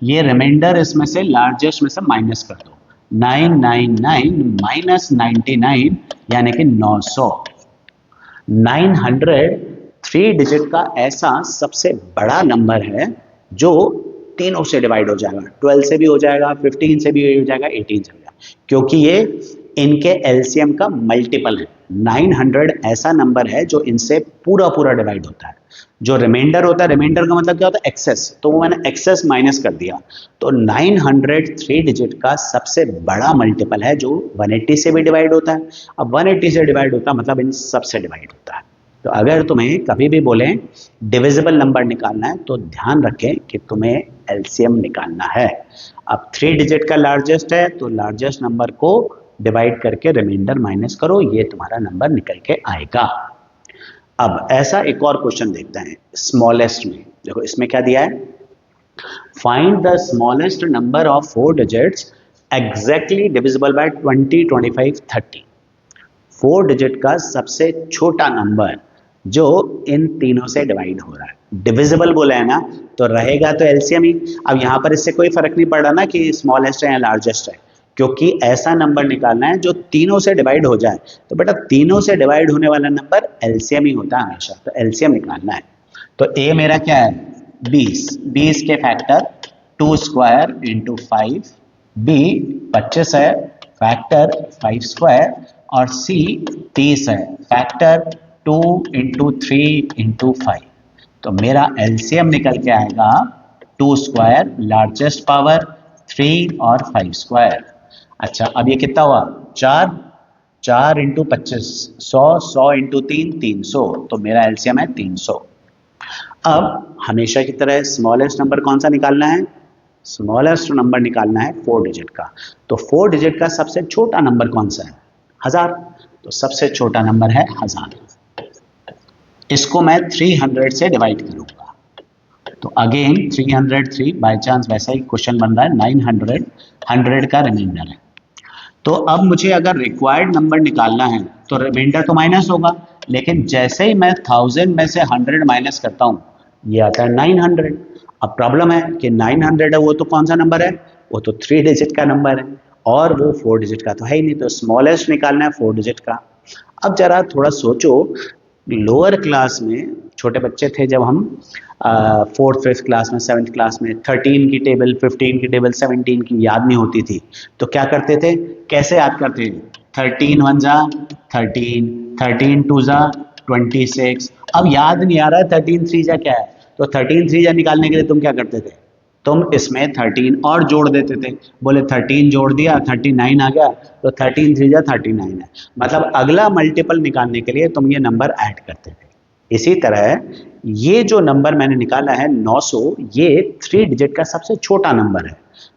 ये रिमाइंडर इसमें से लार्जेस्ट में से माइनस कर दो, 999 माइनस 99 यानी कि 900। 900 3 डिजिट का ऐसा सबसे बड़ा नंबर है जो तीनों से डिवाइड हो जाएगा, 12 से भी हो जाएगा, 15 से भी हो जाएगा, 18 से हो जाएगा, क्योंकि ये इनके एलसीएम का मल्टीपल है। 900 ऐसा नंबर है जो इनसे पूरा पूरा डिवाइड होता है। जो रिमाइंडर होता है, रिमाइंडर का मतलब क्या होता है, एक्सेस, तो वो मैंने एक्सेस माइनस कर दिया। तो 900 3 डिजिट का सबसे बड़ा मल्टीपल है जो 180 से भी डिवाइड होता है। अब 180 से डिवाइड होता है मतलब इन सबसे डिवाइड होता है। तो अगर तुम्हें कभी भी बोले डिविजिबल नंबर निकालना है तो ध्यान रखें कि तुम्हें एलसीएम निकालना है। अब 3 डिजिट का लार्जेस्ट है तो लार्जेस्ट नंबर को डिवाइड करके रिमाइंडर माइनस करो, ये तुम्हारा नंबर निकल के आएगा। अब ऐसा एक और क्वेश्चन देखते हैं स्मॉलेस्ट में। देखो इसमें क्या दिया है, find the smallest number of 4 digits exactly divisible by 20, 25, 30। 4 digit का सबसे छोटा नंबर जो इन तीनों से डिवाइड हो रहा है। डिविजिबल बोला है ना तो रहेगा तो एलसीएम ही। अब यहां पर इससे कोई फर्क नहीं पड़ रहा ना कि स्मॉलेस्ट है या लार्जेस्ट है, क्योंकि ऐसा नंबर निकालना है जो तीनों से डिवाइड हो जाए। तो बेटा तीनों से डिवाइड होने वाला नंबर एलसीएम ही होता है हमेशा, तो एलसीएम निकालना है। तो ए मेरा क्या है 20, 20 के फैक्टर 2 स्क्वायर इंटू 5, बी 25 है फैक्टर 5 स्क्वायर, और सी 30 है फैक्टर 2 इंटू 3 इंटू 5। तो मेरा एलसीएम निकल के आएगा 2 स्क्वायर लार्जेस्ट पावर 3 और 5 स्क्वायर। अच्छा अब ये कितना हुआ, 4, 4 इंटू 25 100, 100 इंटू 3 300, तो मेरा एलसीएम है 300। अब हमेशा की तरह स्मॉलेस्ट नंबर कौन सा निकालना है, स्मॉलेस्ट नंबर निकालना है 4 डिजिट का। तो 4 डिजिट का सबसे छोटा नंबर कौन सा है, 1000। तो सबसे छोटा नंबर है 1000। इसको मैं 300 से डिवाइड करूंगा, तो अगेन 303 बाय चांस वैसा ही क्वेश्चन बन रहा है, 900 100 का रिमाइंडर है। तो अब मुझे अगर रिक्वायर्ड नंबर निकालना है तो रिमाइंडर तो माइनस होगा, लेकिन जैसे ही मैं 1000 में से 100 माइनस करता हूँ ये आता है 900। अब प्रॉब्लम है कि 900 है वो तो कौन सा नंबर है, वो तो 3 डिजिट का नंबर है और वो 4 डिजिट का तो है ही नहीं, तो स्मॉलेस्ट निकालना है 4 डिजिट का। अब जरा थोड़ा सोचो, लोअर क्लास में छोटे बच्चे थे जब हम 4th 5th क्लास में 7th क्लास में 13 की टेबल 15 की टेबल 17 की याद नहीं होती थी, तो क्या करते थे, कैसे याद करते थे, 13 1 जा 13, 13 2 जा 26। अब याद नहीं आ रहा है 13 3 जा क्या है, तो 13 3 जा निकालने के लिए तुम क्या करते थे, तुम इसमें 13 और जोड़ देते थे, बोले 13 जोड़ दिया 39 आ गया, तो 13 3 जा 39 है, मतलब अगला मल्टीपल निकालने के लिए तुम ये नंबर ऐड करते थे। इसी तरह ये जो नंबर मैंने निकाला है 900, ये 3 डिजिट का सबसे छोटा नंबर है,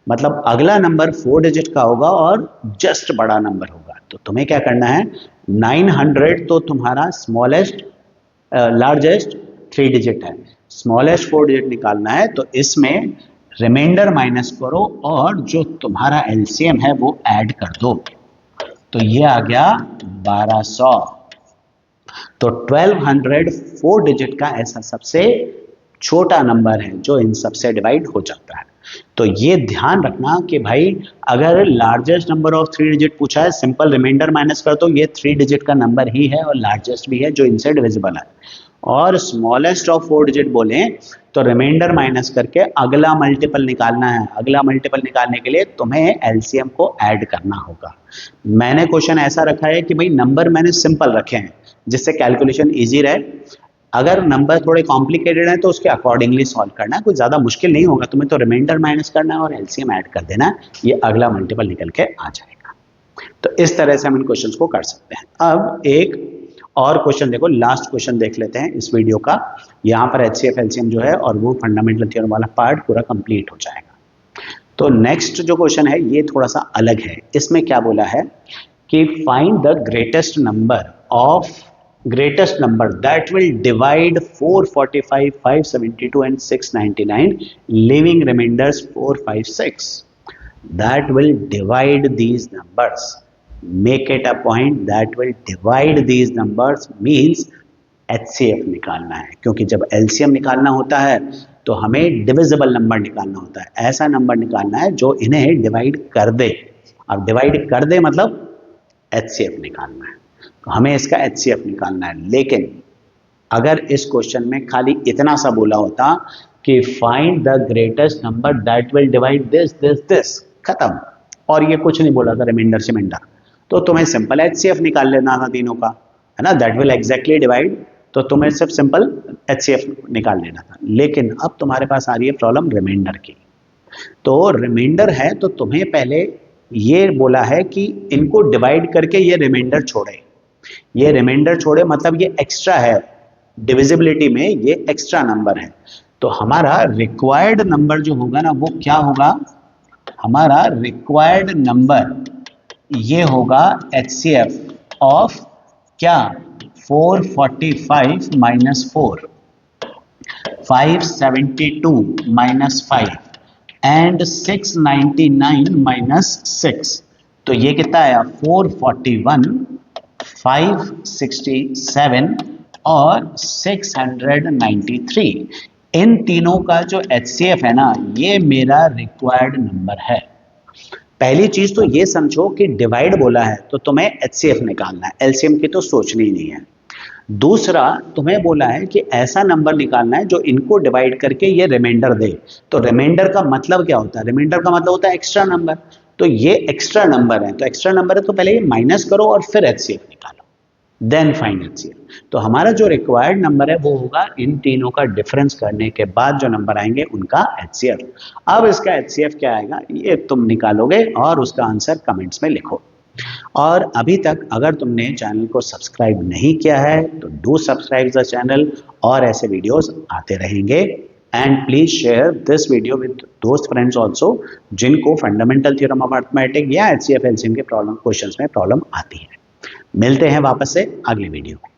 मतलब अगला नंबर 4 डिजिट का होगा और जस्ट बड़ा नंबर होगा। तो तुम्हें क्या करना है, 900 तो तुम्हारा स्मॉलेस्ट लार्जेस्ट 3 डिजिट है, स्मॉलेस्ट 4 डिजिट निकालना है, तो इसमें रिमाइंडर माइनस करो और जो तुम्हारा एलसीएम है वो ऐड कर दो, तो ये आ गया 1200। तो 1200 4 डिजिट का ऐसा सबसे छोटा नंबर है जो इन सबसे डिवाइड हो जाता है। तो ये ध्यान रखना कि भाई अगर लार्जेस्ट नंबर ऑफ 3 डिजिट पूछा है, सिंपल रिमाइंडर माइनस कर दो, ये 3 डिजिट का नंबर ही है और लार्जेस्ट भी है जो इनसे डिविजिबल है। और स्मॉलेस्ट ऑफ 4 डिजिट बोले तो रिमाइंडर माइनस करके अगला मल्टीपल निकालना है, अगला मल्टीपल निकालने के लिए तुम्हें एलसीएम को ऐड करना होगा। मैंने क्वेश्चन ऐसा रखा है कि भाई नंबर मैंने सिंपल रखे हैं जिससे कैलकुलेशन इजी रहे, अगर नंबर थोड़े कॉम्प्लिकेटेड हैं तो उसके अकॉर्डिंगली सॉल्व करना है, कोई ज़्यादा मुश्किल नहीं होगा, तुम्हें तो रिमाइंडर माइनस करना है और एलसीएम ऐड कर देना है, ये अगला मल्टीपल निकल के आ जाएगा। तो इस तरह से हम इन क्वेश्चंस को कर सकते हैं। अब एक और क्वेश्चन देखो, लास्ट क्वेश्चन देख लेते हैं इस वीडियो का, यहाँ पर एचसीएफ एलसीएम जो है और वो फंडामेंटल थ्योरम वाला पार्ट पूरा कंप्लीट हो जाएगा। तो नेक्स्ट जो क्वेश्चन है ये थोड़ा सा अलग है, इसमें क्या बोला है कि find the greatest number that will divide 445, 572 and 699, leaving remainders 4 5 6, that will divide these numbers, make it a point that will divide these numbers means HCF निकालना है, क्योंकि जब LCM निकालना होता है तो हमें डिविजिबल नंबर निकालना होता है, ऐसा नंबर निकालना है जो इन्हें डिवाइड कर दे। अब डिवाइड कर दे मतलब HCF निकालना है, तो हमें इसका HCF निकालना है। लेकिन अगर इस क्वेश्चन में खाली इतना सा बोला होता कि find the greatest number that will divide this this this, खत्म, और ये कुछ नहीं बोला था रिमाइंडर सिमेंडर, तो तुम्हें सिंपल HCF निकाल लेना था तीनों का, है ना, दैट विल एग्जैक्टली डिवाइड, तो तुम्हें सिर्फ सिंपल HCF निकाल लेना था। लेकिन अब तुम्हारे पास आ रही है प्रॉब्लम रिमाइंडर की। तो रिमाइंडर है तो तुम्हें पहले ये बोला है कि इनको डिवाइड करके ये रिमाइंडर छोड़े, ये रिमाइंडर छोड़े मतलब ये एक्स्ट्रा है, डिविजिबिलिटी में ये एक्स्ट्रा नंबर है। तो हमारा रिक्वायर्ड नंबर जो होगा ना वो क्या होगा, हमारा रिक्वायर्ड नंबर ये होगा HCF ऑफ क्या, 445 माइनस 4, 572 माइनस 5 एंड 699 माइनस 6, तो ये कितना आया 441, 567 और 693। इन तीनों का जो HCF है ना ये मेरा रिक्वायर्ड नंबर है। पहली चीज तो ये समझो कि डिवाइड बोला है तो तुम्हें HCF निकालना है, LCM की तो सोचनी ही नहीं है। दूसरा, तुम्हें बोला है कि ऐसा नंबर निकालना है जो इनको डिवाइड करके ये रिमाइंडर दे। तो रिमाइंडर का मतलब क्या होता है? रिमाइंडर का मतलब होता है एक्स्ट्रा नंबर। तो ये एक्स्ट्रा नंबर है, तो एक्स्ट्रा नंबर है तो पहले ये माइनस करो और फिर एचसीएफ निकालो, देन फाइंड एचसीएफ। तो हमारा जो रिक्वायर्ड नंबर है वो होगा इन तीनों का डिफरेंस करने के बाद जो नंबर आएंगे उनका एचसीएफ। अब इसका एचसीएफ क्या आएगा ये तुम निकालोगे और उसका आंसर कमेंट्स में लिखो। और अभी तक अगर तुमने चैनल को सब्सक्राइब नहीं किया है तो डू सब्सक्राइब द चैनल, और ऐसे वीडियोस आते रहेंगे। And please share this video with दोस्त फ्रेंड्स ऑल्सो जिनको फंडामेंटल थ्योरम ऑफ अर्थमेटिक या एचसीएफ एलसीएम के प्रॉब्लम क्वेश्चंस में प्रॉब्लम आती है। मिलते हैं वापस से अगले वीडियो में।